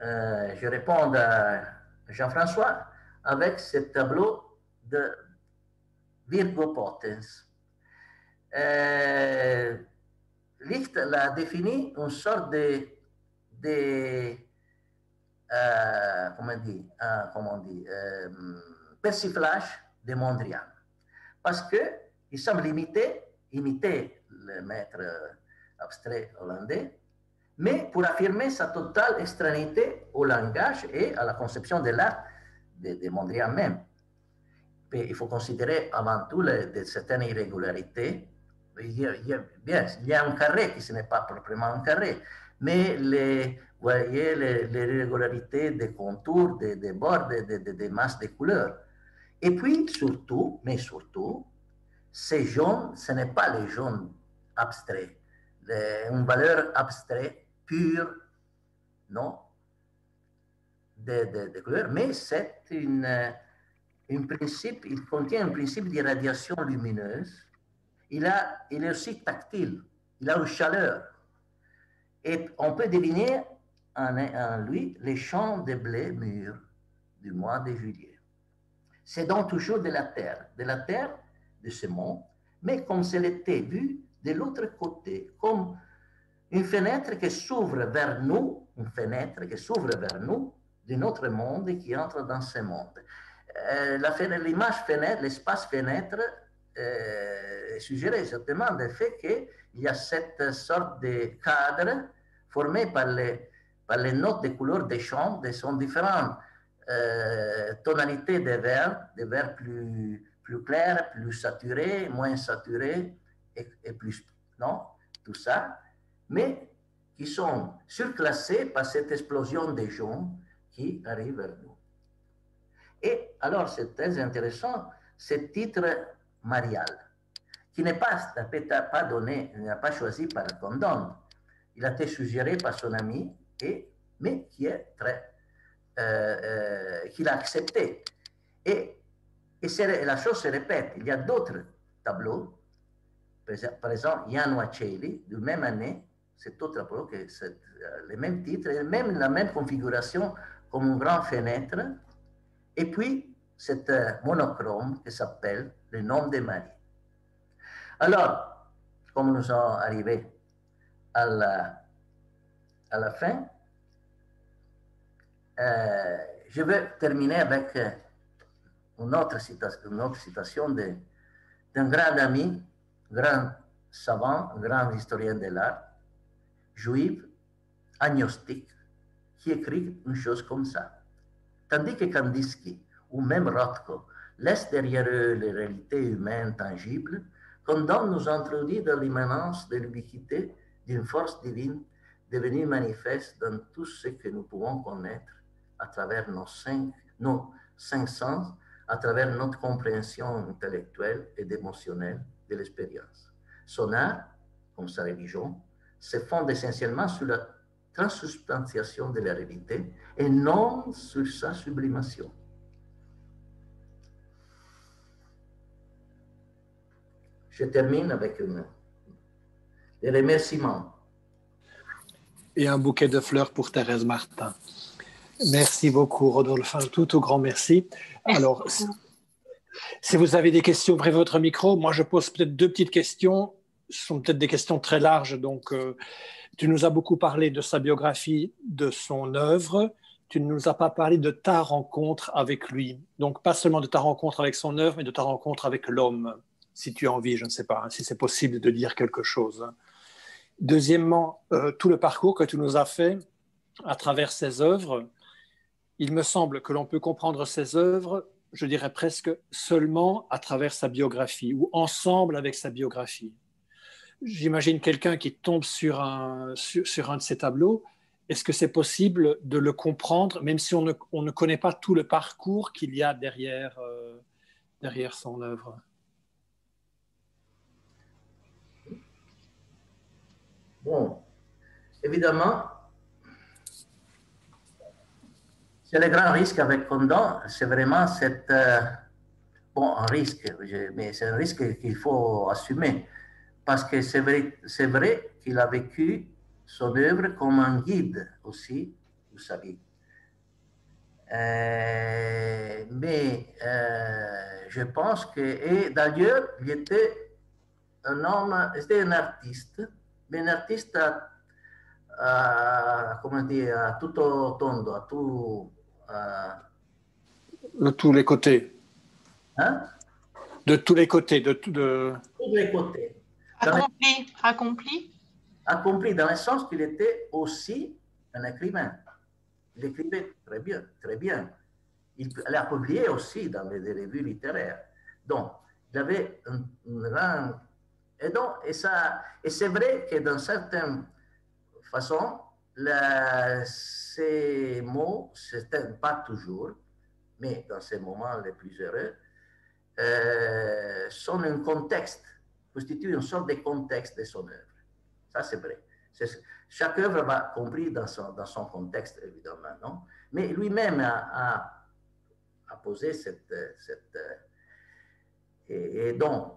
je réponds à Jean-François avec ce tableau de Virgo Potens. Licht l'a défini une sorte de persiflage de Mondrian. Parce qu'il semble imiter le maître abstrait hollandais, mais pour affirmer sa totale extranéité au langage et à la conception de l'art de Mondrian même. Mais il faut considérer avant tout certaines irrégularités. Il y a un carré qui ce n'est pas proprement un carré, mais vous voyez les irrégularités des contours, des bords, des masses de couleurs. Et puis surtout, ces jaunes, ce n'est pas les jaunes abstraits, une valeur abstraite pure, non, de couleurs, mais c'est principe, il contient un principe d'irradiation lumineuse. Il est aussi tactile, il a une chaleur. Et on peut deviner en lui les champs de blé mûrs du mois de juillet. C'est donc toujours de la terre de ce monde, mais comme s'elle était vue de l'autre côté, comme une fenêtre qui s'ouvre vers nous, d'un autre monde et qui entre dans ce monde. L'image fenêtre, l'espace fenêtre, suggère exactement le fait qu'il y a cette sorte de cadre formé par les notes de couleurs des champs, de son différentes tonalités de verts plus clairs, plus saturés, moins saturés, et plus, non, tout ça, mais qui sont surclassés par cette explosion des jaunes qui arrive vers nous. Et alors, c'est très intéressant, ce titre marial, qui n'a pas choisi par Condon. Il a été suggéré par son ami, mais qui est qu'il a accepté. Et la chose se répète. Il y a d'autres tableaux, par exemple, Jan Uacelli, de même année, c'est autre tableau, le même titre, même la même configuration comme une grande fenêtre, et puis cette monochrome qui s'appelle le nom de Marie. Alors, comme nous sommes arrivés à la fin, je vais terminer avec une autre citation d'un grand ami, grand savant, grand historien de l'art, juive, agnostique, qui écrit une chose comme ça. Tandis que Kandinsky ou même Rothko laissent derrière eux les réalités humaines tangibles, Condon nous introduit dans l'immanence de l'ubiquité d'une force divine devenue manifeste dans tout ce que nous pouvons connaître à travers nos cinq sens, à travers notre compréhension intellectuelle et émotionnelle de l'expérience. Son art, comme sa religion, se fonde essentiellement sur la transsubstantiation de la réalité et non sur sa sublimation. Je termine avec des remerciements. Et un bouquet de fleurs pour Thérèse Martin. Merci beaucoup, Rodolphe. Un tout grand merci. Alors, si vous avez des questions, ouvrez votre micro. Moi, je pose peut-être deux petites questions. Ce sont peut-être des questions très larges. Donc, tu nous as beaucoup parlé de sa biographie, de son œuvre. Tu ne nous as pas parlé de ta rencontre avec lui. Donc, pas seulement de ta rencontre avec son œuvre, mais de ta rencontre avec l'homme. Si tu as envie, je ne sais pas, si c'est possible de dire quelque chose. Deuxièmement, tout le parcours que tu nous as fait à travers ses œuvres, il me semble que l'on peut comprendre ses œuvres, je dirais presque seulement à travers sa biographie ou ensemble avec sa biographie. J'imagine quelqu'un qui tombe sur un de ses tableaux. Est-ce que c'est possible de le comprendre, même si on ne connaît pas tout le parcours qu'il y a derrière son œuvre? Bon, évidemment, c'est le grand risque avec Condon, c'est vraiment un risque, mais c'est un risque qu'il faut assumer, parce que c'est vrai qu'il a vécu son œuvre comme un guide aussi de sa vie. Mais je pense que, et d'ailleurs, il était un homme, c'était un artiste, mais un artiste comment dire, à tout tondo, à tout... De tous les côtés. Hein? De tous les côtés. De tous les côtés. Accompli dans le sens qu'il était aussi un écrivain. Il écrivait très bien, très bien. Il a publié aussi dans des revues littéraires. Donc, il avait une grande... Et c'est vrai que dans certaines façons, ces mots, c'était pas toujours, mais dans ces moments les plus heureux, sont un contexte, constituent une sorte de contexte de son œuvre. Ça, c'est vrai. Chaque œuvre va compris dans son contexte, évidemment, non? Mais lui-même a posé et donc,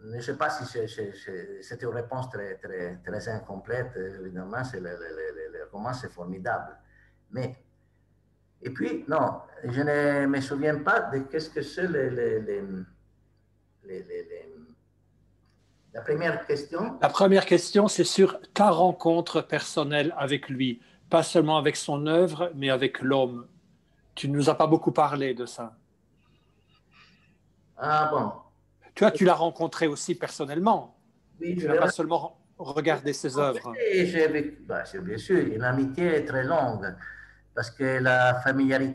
je ne sais pas si c'est une réponse très incomplète, évidemment, le roman c'est formidable. Mais, et puis, non, je ne me souviens pas de qu'est-ce que c'est la première question. La première question, c'est sur ta rencontre personnelle avec lui, pas seulement avec son œuvre, mais avec l'homme. Tu ne nous as pas beaucoup parlé de ça. Ah bon. Tu l'as rencontré aussi personnellement. Oui, tu n'as pas seulement regardé ses œuvres. Bien sûr, une amitié très longue, parce que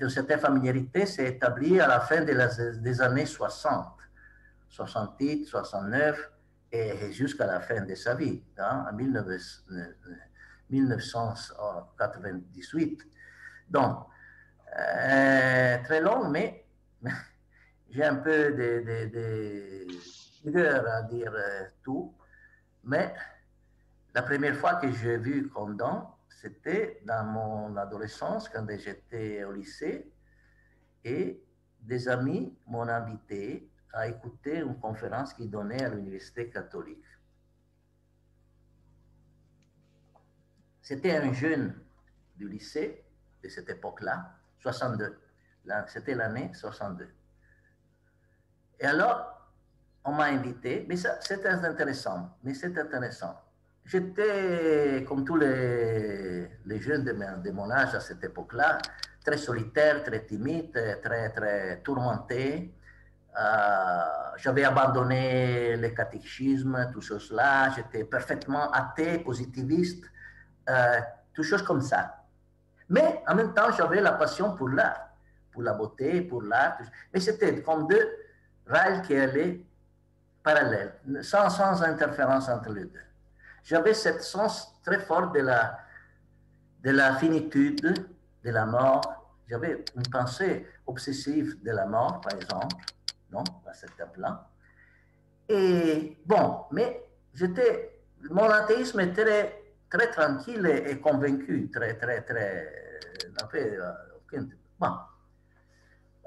cette familiarité s'est établie à la fin des années 60, 68, 69, et jusqu'à la fin de sa vie, hein, en 1998. Donc, très long, mais j'ai un peu de rigueur à dire tout. Mais la première fois que j'ai vu Condon, c'était dans mon adolescence, quand j'étais au lycée, et des amis m'ont invité à écouter une conférence qu'il donnait à l'Université catholique. C'était un jeune du lycée de cette époque-là, 62. C'était l'année 62. Et alors, on m'a invité, mais c'était intéressant. J'étais, comme tous les jeunes de mon âge à cette époque-là, très solitaire, très timide, très tourmenté. J'avais abandonné le catéchisme, tout cela. J'étais parfaitement athée, positiviste, tout chose comme ça. Mais en même temps, j'avais la passion pour l'art, pour la beauté, pour l'art. Mais c'était comme deux rails qui allaient parallèles, sans interférence entre les deux. J'avais ce sens très fort de la finitude, de la mort. J'avais une pensée obsessive de la mort, par exemple, non, à cette étape-là. Et bon, mais mon athéisme était très tranquille et convaincu, très, bon.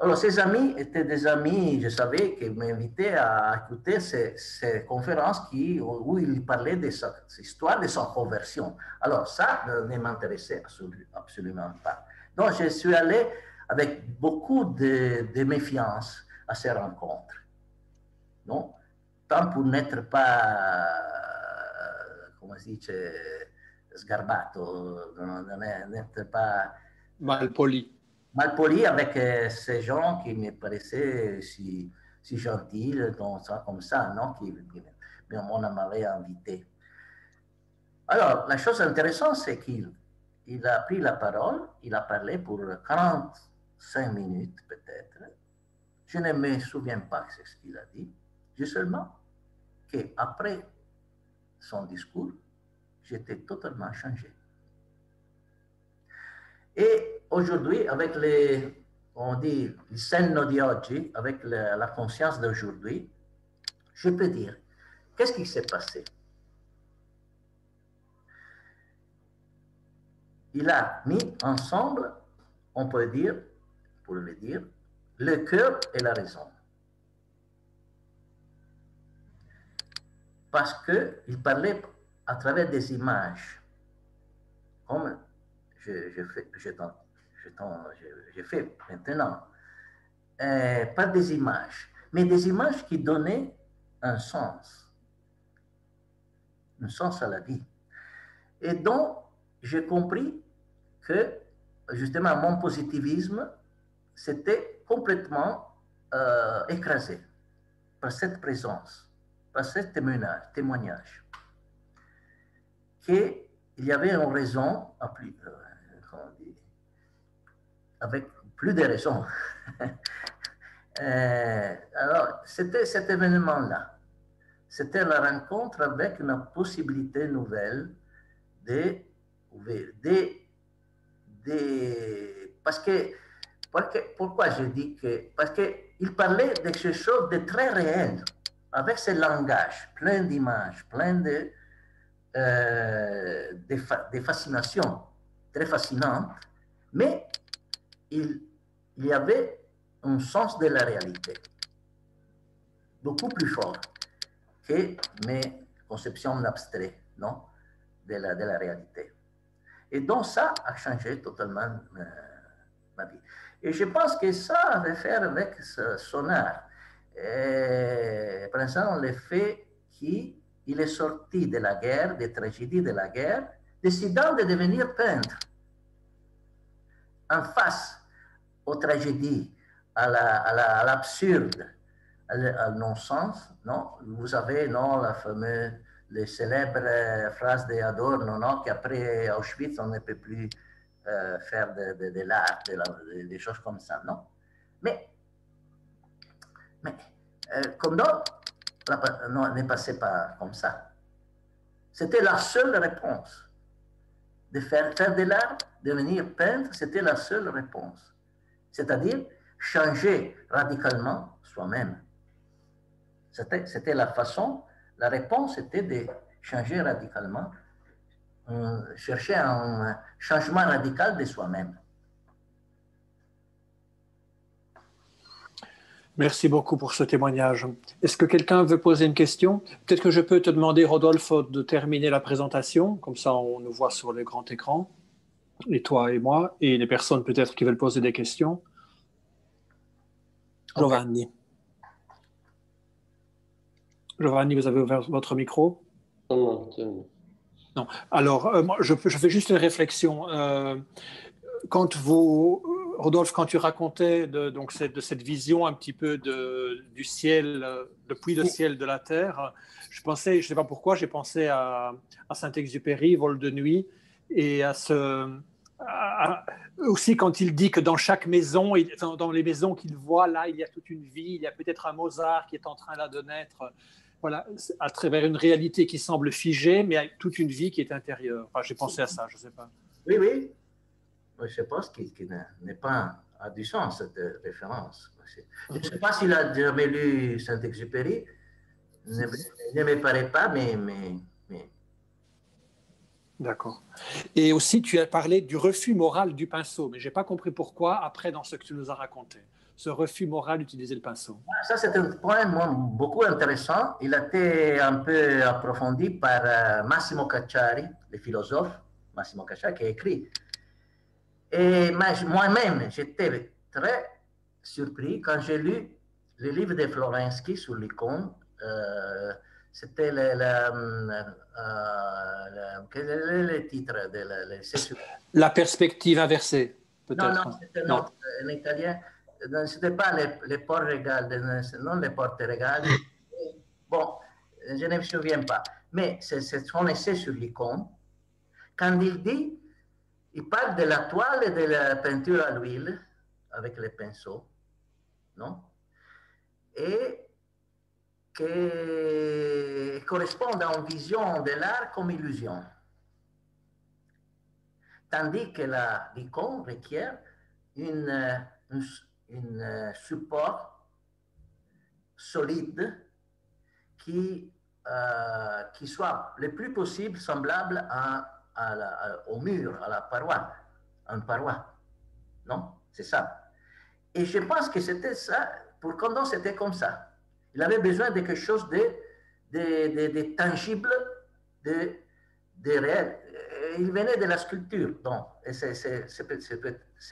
Alors, ces amis étaient des amis, je savais, qui m'invitaient à écouter ces conférences où ils parlaient de cette histoire de sa conversion. Alors, ça ne m'intéressait absolument pas. Donc, je suis allé avec beaucoup de méfiance à ces rencontres. Non? Tant pour n'être pas, come si dice, sgarbato, n'être pas malpoli avec ces gens qui me paraissaient si gentils, comme ça, non? Mais on m'avait invité. Alors, la chose intéressante, c'est qu'il a pris la parole, il a parlé pour 45 minutes peut-être. Je ne me souviens pas de ce qu'il a dit. J'ai seulement qu'après son discours, j'étais totalement changé. Et aujourd'hui, avec les senno di oggi, avec la conscience d'aujourd'hui, je peux dire, qu'est-ce qui s'est passé? Il a mis ensemble, on peut dire, pour le dire, le cœur et la raison. Parce qu'il parlait à travers des images, comme je fais maintenant, par des images, mais des images qui donnaient un sens à la vie. Et donc, j'ai compris que, justement, mon positivisme s'était complètement écrasé par cette présence, par ce témoignage, qu'il y avait une raison, avec plus de raisons. Alors, c'était cet événement-là. C'était la rencontre avec une possibilité nouvelle pourquoi je dis que... Parce qu'il parlait de quelque chose de très réel, avec ce langage, plein d'images, plein de fascinations, très fascinantes, mais il y avait un sens de la réalité, beaucoup plus fort que mes conceptions abstraites, non, de la réalité. Et donc ça a changé totalement ma vie. Et je pense que ça avait à faire avec son art. Par exemple, le fait qu'il est sorti de la guerre, des tragédies de la guerre, décidant de devenir peintre. En face aux tragédies, à l'absurde, à non-sens, non? Vous avez, non, les célèbres phrases d'Adorno, non? Qu'après Auschwitz, on ne peut plus faire de l'art, des choses comme ça, non? Mais Condon ne passait pas comme ça. C'était la seule réponse. De faire de l'art, devenir peintre, c'était la seule réponse. C'est-à-dire changer radicalement soi-même. C'était la façon, la réponse était de changer radicalement, chercher un changement radical de soi-même. Merci beaucoup pour ce témoignage. Est-ce que quelqu'un veut poser une question? Peut-être que je peux te demander, Rodolphe, de terminer la présentation, comme ça on nous voit sur le grand écran, et toi et moi, et les personnes peut-être qui veulent poser des questions. Okay. Giovanni, vous avez ouvert votre micro? Non. Non. Alors, moi, je fais juste une réflexion. Quand vous Rodolphe, quand tu racontais de cette vision un petit peu du ciel, depuis le ciel de la terre, je pensais, je ne sais pas pourquoi, j'ai pensé à Saint-Exupéry, Vol de nuit, et aussi quand il dit que dans chaque maison, dans les maisons qu'il voit, là, il y a toute une vie, il y a peut-être un Mozart qui est en train là de naître, voilà, à travers une réalité qui semble figée, mais avec toute une vie qui est intérieure. Enfin, j'ai pensé à ça, je ne sais pas. Oui, oui. Je pense qu'il n'est pas a du sens, cette référence. Je ne sais pas s'il a jamais lu Saint-Exupéry. Ne me paraît pas, mais... D'accord. Et aussi, tu as parlé du refus moral du pinceau, mais je n'ai pas compris pourquoi, après, dans ce que tu nous as raconté, ce refus moral d'utiliser le pinceau. Ça, c'est un point beaucoup intéressant. Il a été un peu approfondi par Massimo Cacciari, le philosophe, Massimo Cacciari, qui a écrit. Et moi-même, j'étais très surpris quand j'ai lu le livre de Florensky sur l'icône. C'était quel est le titre de La perspective inversée, peut-être. Non, c'était non. En italien. Ce n'était pas les portes régales, non les portes régales. Bon, je ne me souviens pas. Mais c'est son essai sur l'icône. Quand il dit, il parle de la toile et de la peinture à l'huile avec les pinceaux, non? Et qui correspondent à une vision de l'art comme illusion. Tandis que l'icône requiert un support solide qui soit le plus possible semblable au mur, à la paroi, à une paroi. Non? C'est ça. Et je pense que c'était ça, pour Condon, c'était comme ça. Il avait besoin de quelque chose de tangible, de réel. Il venait de la sculpture, donc c'est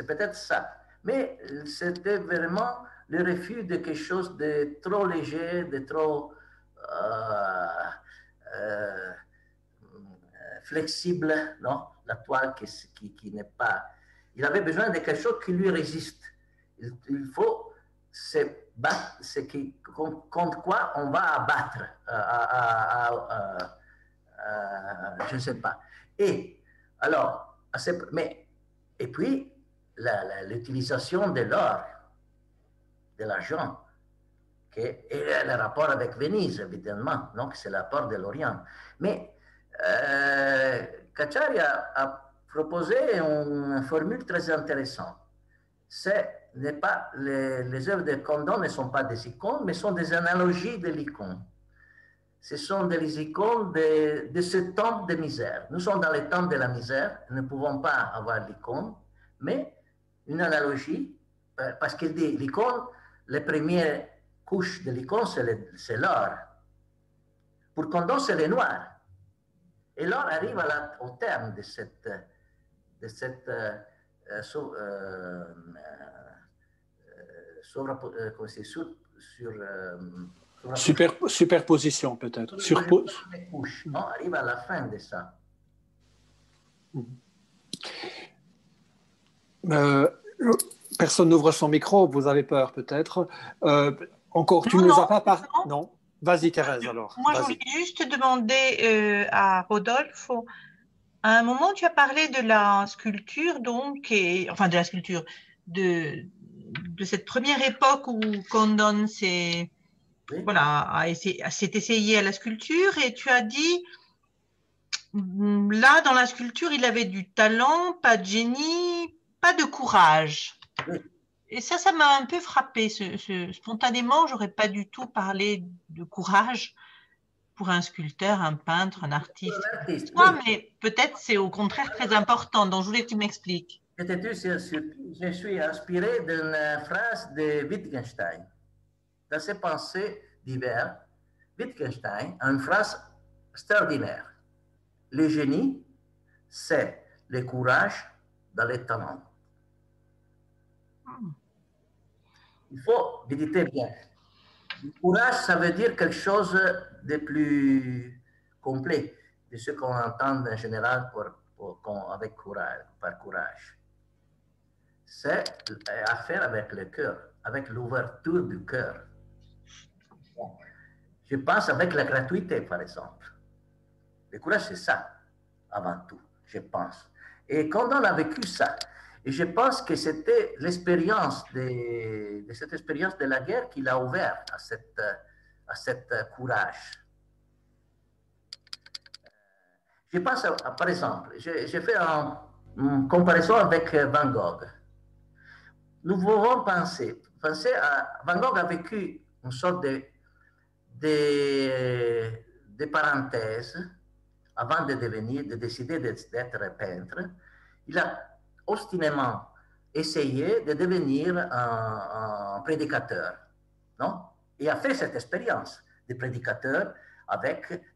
peut-être ça. Mais c'était vraiment le refus de quelque chose de trop léger, de trop flexible, non? La toile qui n'est pas... Il avait besoin de quelque chose qui lui résiste. Il faut se battre, contre quoi on va abattre, je ne sais pas. Et alors, et puis l'utilisation de l'or, de l'argent, et le rapport avec Venise, évidemment, donc c'est l'apport de l'Orient. Mais Cacciari a proposé une formule très intéressante. Les œuvres de Condon ne sont pas des icônes, mais sont des analogies de l'icône. Ce sont des icônes de ce temps de misère. Nous sommes dans le temps de la misère, nous ne pouvons pas avoir l'icône, mais une analogie, parce qu'il dit l'icône, les premières couches de l'icône, c'est l'or. Pour Condon, c'est le noir. Et l'or arrive au terme de cette superposition peut-être. On arrive à la fin de ça. Personne n'ouvre son micro, vous avez peur peut-être. Encore, tu ne nous as pas parlé. Non. Vas-y Thérèse alors. Moi, je voulais juste demander à Rodolphe. À un moment, tu as parlé de la sculpture, donc, enfin de la sculpture, de cette première époque où Condon s'est essayé à la sculpture, et tu as dit, là, dans la sculpture, il avait du talent, pas de génie, pas de courage. Oui. Et ça m'a un peu frappé. Spontanément, j'aurais pas du tout parlé de courage pour un sculpteur, un peintre, un artiste. Mais peut-être c'est au contraire très important. Donc, je voulais que tu m'expliques. Je suis inspiré d'une phrase de Wittgenstein. Dans ses pensées diverses, Wittgenstein a une phrase extraordinaire. Le génie, c'est le courage dans les talents. Il faut méditer bien. Le courage, ça veut dire quelque chose de plus complet de ce qu'on entend en général avec courage, par courage. c'est affaire avec le cœur, avec l'ouverture du cœur. Bon. Je pense avec la gratuité, par exemple. Le courage, c'est ça, avant tout, je pense. Et quand on a vécu ça, et je pense que c'était l'expérience de cette expérience de la guerre qui l'a ouvert à cette courage. Je pense, par exemple, j'ai fait une comparaison avec Van Gogh. Nous pouvons penser à Van Gogh a vécu une sorte de parenthèse avant de décider d'être peintre. Il a obstinément essayé de devenir un prédicateur, non? Et a fait cette expérience de prédicateur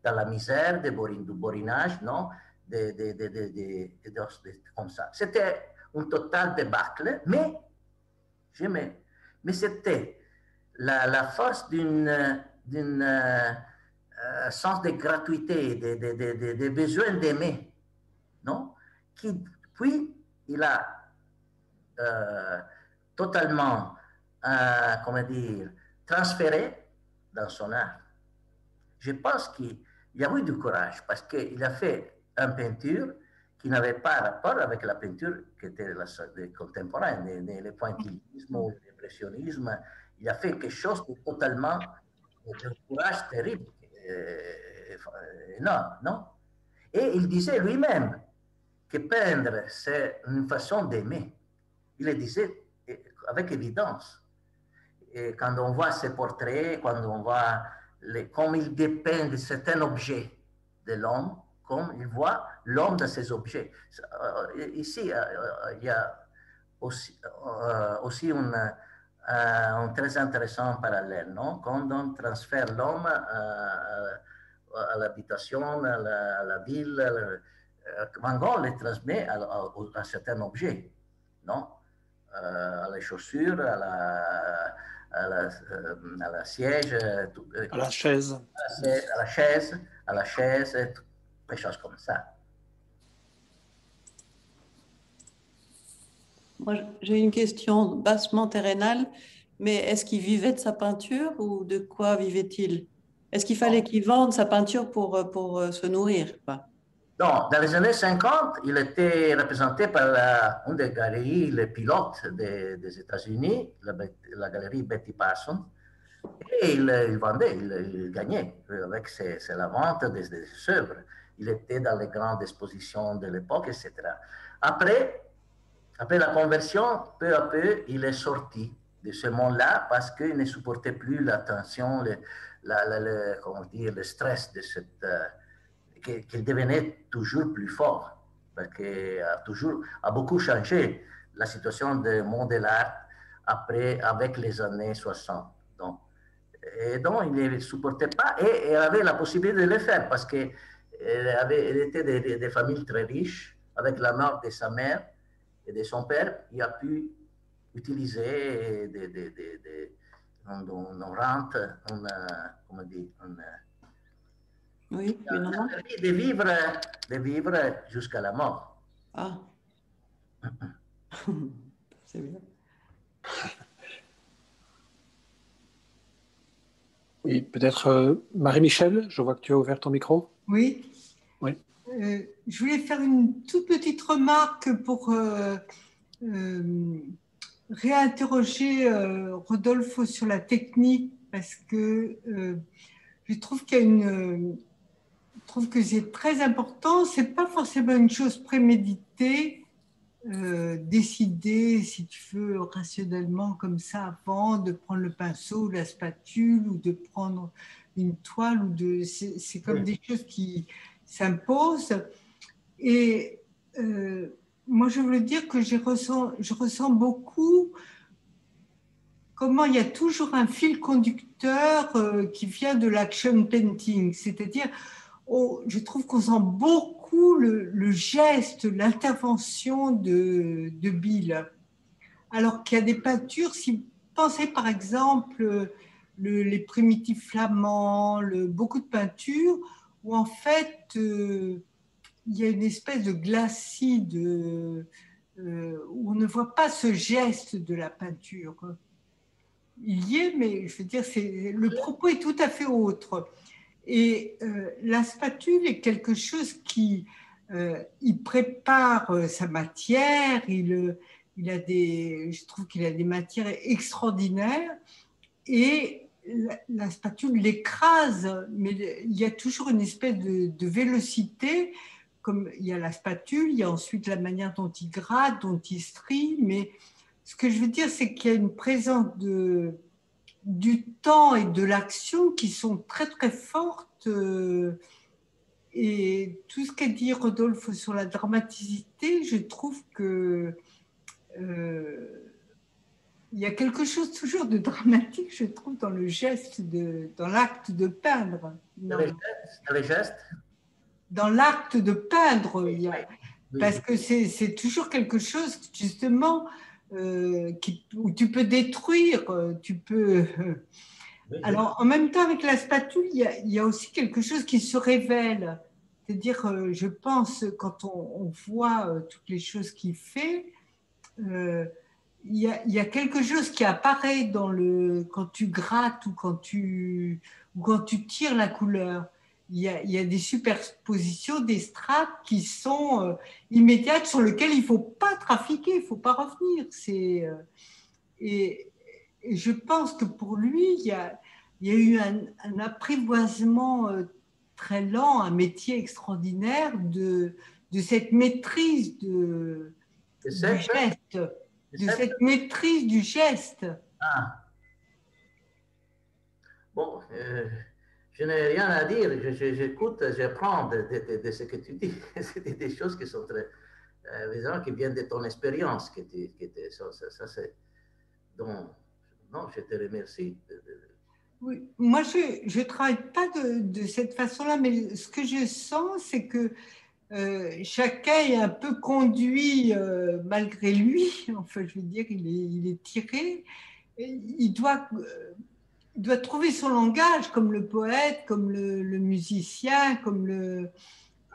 dans la misère, du borinage, non? Comme ça. C'était un total débâcle, mais c'était la force d'une sens de gratuité, de besoin d'aimer, non? Puis, il a totalement, comment dire, transféré dans son art. Je pense qu'il y a eu du courage parce qu'il a fait une peinture qui n'avait pas rapport avec la peinture qui était contemporaine, le pointillisme ou l'impressionnisme. Il a fait quelque chose de totalement, de courage terrible, énorme, non? Et il disait lui-même que peindre, c'est une façon d'aimer. Il le disait avec évidence. Et quand on voit ses portraits, quand on voit comme il dépeint de certains objets de l'homme, comme il voit l'homme dans ces objets. Ici, il y a aussi un très intéressant parallèle, non? Quand on transfère l'homme à l'habitation, à la ville, Van Gogh les transmet à certains objets, non? À la chaussure, à la siège, à la chaise, des choses comme ça. Moi, j'ai une question bassement terrénale, mais est-ce qu'il vivait de sa peinture ou de quoi vivait-il? Est-ce qu'il fallait qu'il vende sa peinture pour se nourrir, quoi? Non, dans les années 50, il était représenté par une des galeries, les pilotes des États-Unis, la galerie Betty Parsons, et il vendait, il gagnait avec la vente des œuvres. Il était dans les grandes expositions de l'époque, etc. Après la conversion, peu à peu, il est sorti de ce monde-là parce qu'il ne supportait plus la tension, comment dire, le stress de cette... qu'il devenait toujours plus fort, parce qu'il a beaucoup changé la situation du monde de l'art avec les années 60. Donc il ne supportait pas et il avait la possibilité de le faire parce qu'il était des familles très riches. Avec la mort de sa mère et de son père, il a pu utiliser une rente, comment dire, oui, de vivre jusqu'à la mort. Ah, c'est bien. Oui, peut-être Marie-Michel, je vois que tu as ouvert ton micro. Oui. Oui. Je voulais faire une toute petite remarque pour réinterroger Rodolphe sur la technique, parce que je trouve qu'il y a je trouve que c'est très important. C'est pas forcément une chose préméditée, décider, si tu veux, rationnellement comme ça avant de prendre le pinceau, la spatule ou de prendre une toile c'est comme des choses qui s'imposent. Et moi, je veux dire que je ressens beaucoup comment il y a toujours un fil conducteur qui vient de l'action painting, c'est-à-dire je trouve qu'on sent beaucoup le geste, l'intervention de Bill. Alors qu'il y a des peintures, si vous pensez par exemple les primitifs flamands, beaucoup de peintures, où en fait il y a une espèce de glacis, où on ne voit pas ce geste de la peinture. Il y est, mais je veux dire, le propos est tout à fait autre. Et la spatule est quelque chose qui il prépare sa matière, je trouve qu'il a des matières extraordinaires, et la spatule l'écrase, mais il y a toujours une espèce de vélocité, comme il y a la spatule, il y a ensuite la manière dont il gratte, dont il strie, mais ce que je veux dire, c'est qu'il y a une présence du temps et de l'action qui sont très très fortes, et tout ce qu'a dit Rodolphe sur la dramaticité, je trouve que il y a quelque chose toujours de dramatique, je trouve, dans le geste, dans l'acte de peindre. Dans les gestes? Dans l'acte de peindre, Oui. Parce que c'est toujours quelque chose, justement, où tu peux détruire, tu peux... Alors, en même temps, avec la spatule, il y a aussi quelque chose qui se révèle. C'est-à-dire, je pense, quand on voit toutes les choses qu'il fait, il y a quelque chose qui apparaît quand tu grattes ou quand tu tires la couleur. Il y a des superpositions, des strates qui sont immédiates, sur lesquelles il ne faut pas trafiquer, il ne faut pas revenir. Et je pense que pour lui, il y a eu un apprivoisement très lent, un métier extraordinaire de cette maîtrise du geste. Cette maîtrise du geste. Ah. Bon, je n'ai rien à dire, j'écoute, j'apprends de ce que tu dis. C'est des choses qui sont très, qui viennent de ton expérience. Ça, c'est, donc, non, je te remercie. Oui, moi, je ne travaille pas de cette façon-là, mais ce que je sens, c'est que chacun est un peu conduit malgré lui. Enfin, je veux dire, il est tiré. Il doit trouver son langage, comme le poète, comme le musicien,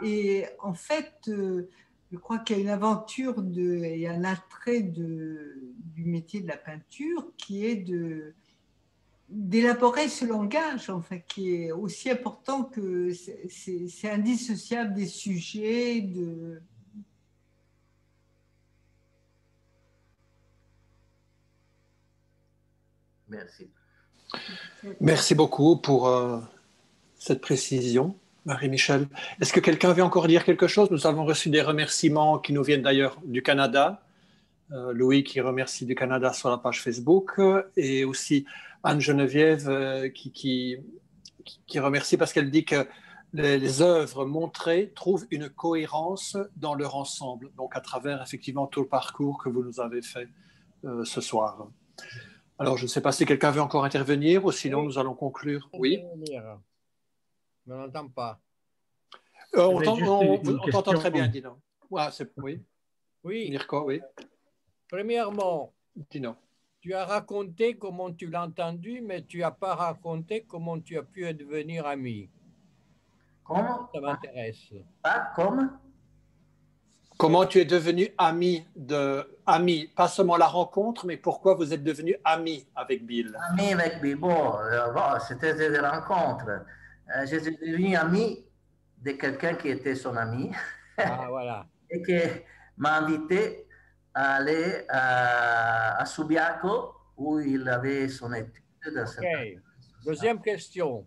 et en fait, je crois qu'il y a une aventure et un attrait du métier de la peinture qui est d'élaborer ce langage, en fait, qui est aussi important que c'est indissociable des sujets. Merci. Merci beaucoup pour cette précision, Marie-Michel. Est-ce que quelqu'un veut encore dire quelque chose? Nous avons reçu des remerciements qui nous viennent d'ailleurs du Canada. Louis qui remercie du Canada sur la page Facebook, et aussi Anne-Geneviève qui remercie parce qu'elle dit que les œuvres montrées trouvent une cohérence dans leur ensemble, donc à travers effectivement tout le parcours que vous nous avez fait ce soir. Alors, je ne sais pas si quelqu'un veut encore intervenir ou sinon nous allons conclure. Oui. Mais on n'entend pas. On t'entend très bien, Dino. Ouais, oui. Oui. Mirko, oui. Premièrement, Dino. Tu as raconté comment tu l'as entendu, mais tu n'as pas raconté comment tu as pu devenir ami. Comment? Ça m'intéresse. Ah, Comment tu es devenu ami, pas seulement la rencontre, mais pourquoi vous êtes devenu ami avec Bill? Ami avec Bill, bon, c'était des rencontres. Je suis devenu ami de quelqu'un qui était son ami. Ah, voilà. Et qui m'a invité à aller à Subiaco, où il avait son étude. Okay. Deuxième question.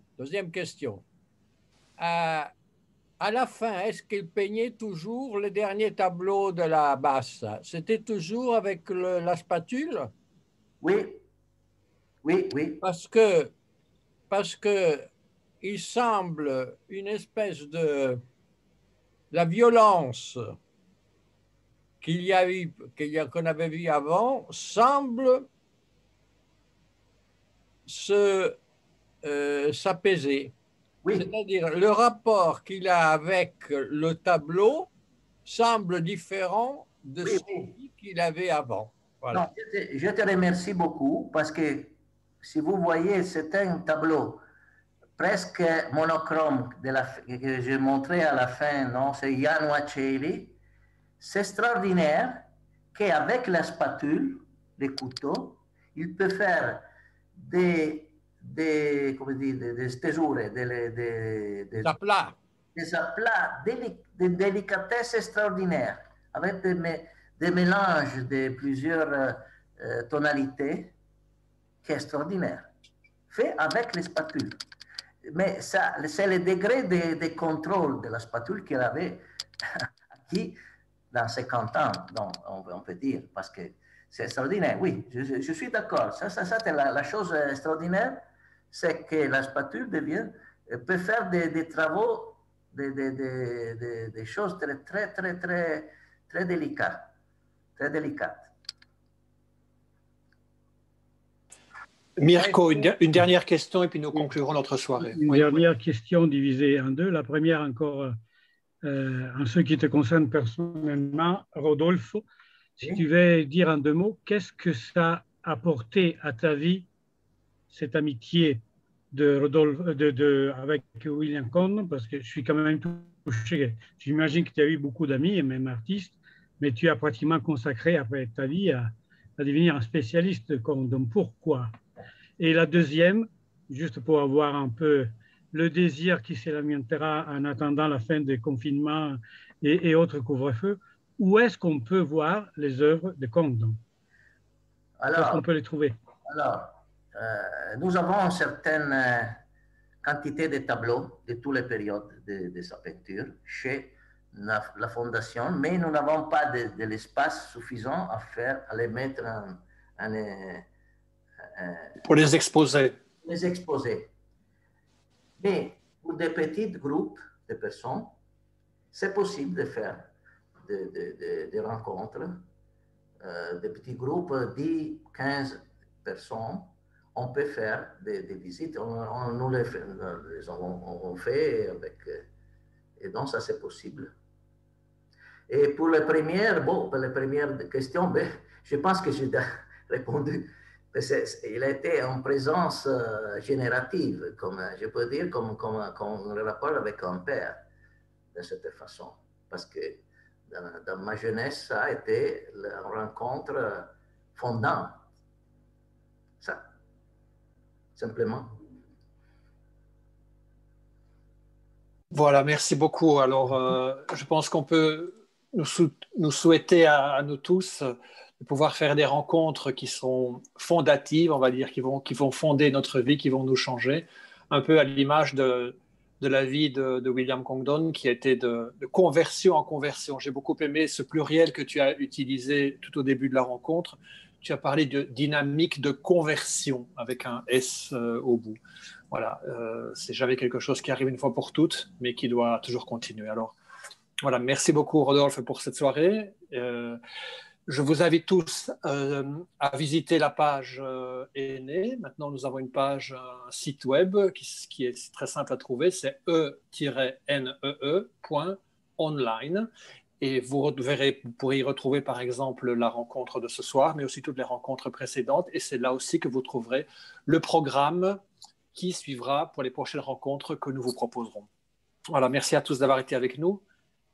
À la fin, est-ce qu'il peignait toujours le dernier tableau de la basse? C'était toujours avec la spatule? Oui. Parce que il semble une espèce de la violence qu'on avait vu avant semble s'apaiser. Oui. C'est-à-dire le rapport qu'il a avec le tableau semble différent de celui qu'il avait avant. Voilà. Non, je te remercie beaucoup parce que si vous voyez, c'est un tableau presque monochrome que j'ai montré à la fin, non? C'est Jan Wacelli. C'est extraordinaire qu'avec la spatule, les couteaux, il peut faire des tesure, des aplats de délicatesse extraordinaire, avec des mélanges de plusieurs tonalités qui est extraordinaire, fait avec les spatules. Mais ça, c'est le degré de contrôle de la spatule qu'il avait acquis dans 50 ans, donc on peut dire, parce que c'est extraordinaire. Oui, je suis d'accord. Ça c'est la chose extraordinaire, c'est que la spatule peut faire des travaux, des choses très délicates. Très délicates. Mirko, une dernière question et puis nous conclurons notre soirée. Une dernière question divisée en deux. La première encore en ce qui te concerne personnellement, Rodolfo. Si tu veux dire en 2 mots, qu'est-ce que ça a apporté à ta vie, cette amitié avec William Condon, parce que je suis quand même touché. J'imagine que tu as eu beaucoup d'amis et même artistes, mais tu as pratiquement consacré après ta vie à devenir un spécialiste de Condon. Pourquoi? Et la deuxième, juste pour avoir un peu le désir qui s'élamentera en attendant la fin des confinements et autres couvre-feux, où est-ce qu'on peut voir les œuvres de Condon? Où est-ce qu'on peut les trouver? Alors, nous avons une certaine quantité de tableaux de toutes les périodes de sa peinture chez la Fondation, mais nous n'avons pas de l'espace suffisant à les mettre pour les exposer. Mais pour des petits groupes de personnes, c'est possible de faire des rencontres, des petits groupes, 10, 15 personnes. On peut faire des visites, on fait avec, et donc ça c'est possible. Et pour les premières questions, je pense que j'ai répondu. Il a été en présence générative, comme je peux dire, comme un rapport avec un père, de cette façon. Parce que dans ma jeunesse, ça a été la rencontre fondante. Ça, simplement. Voilà, merci beaucoup. Alors, je pense qu'on peut nous souhaiter à nous tous de pouvoir faire des rencontres qui sont fondatives, on va dire, qui vont fonder notre vie, qui vont nous changer, un peu à l'image de la vie de William Condon, qui a été de conversion en conversion. J'ai beaucoup aimé ce pluriel que tu as utilisé tout au début de la rencontre. Tu as parlé de dynamique de conversion avec un S au bout. Voilà, c'est jamais quelque chose qui arrive une fois pour toutes, mais qui doit toujours continuer. Alors, voilà, merci beaucoup Rodolphe pour cette soirée. Je vous invite tous à visiter la page ENE. Maintenant, nous avons une page, un site web qui est très simple à trouver, c'est e-nee.online. Et vous pourrez y retrouver par exemple la rencontre de ce soir, mais aussi toutes les rencontres précédentes. Et c'est là aussi que vous trouverez le programme qui suivra pour les prochaines rencontres que nous vous proposerons. Voilà, merci à tous d'avoir été avec nous.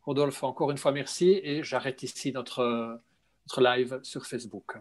Rodolphe, encore une fois, merci. Et j'arrête ici notre live sur Facebook.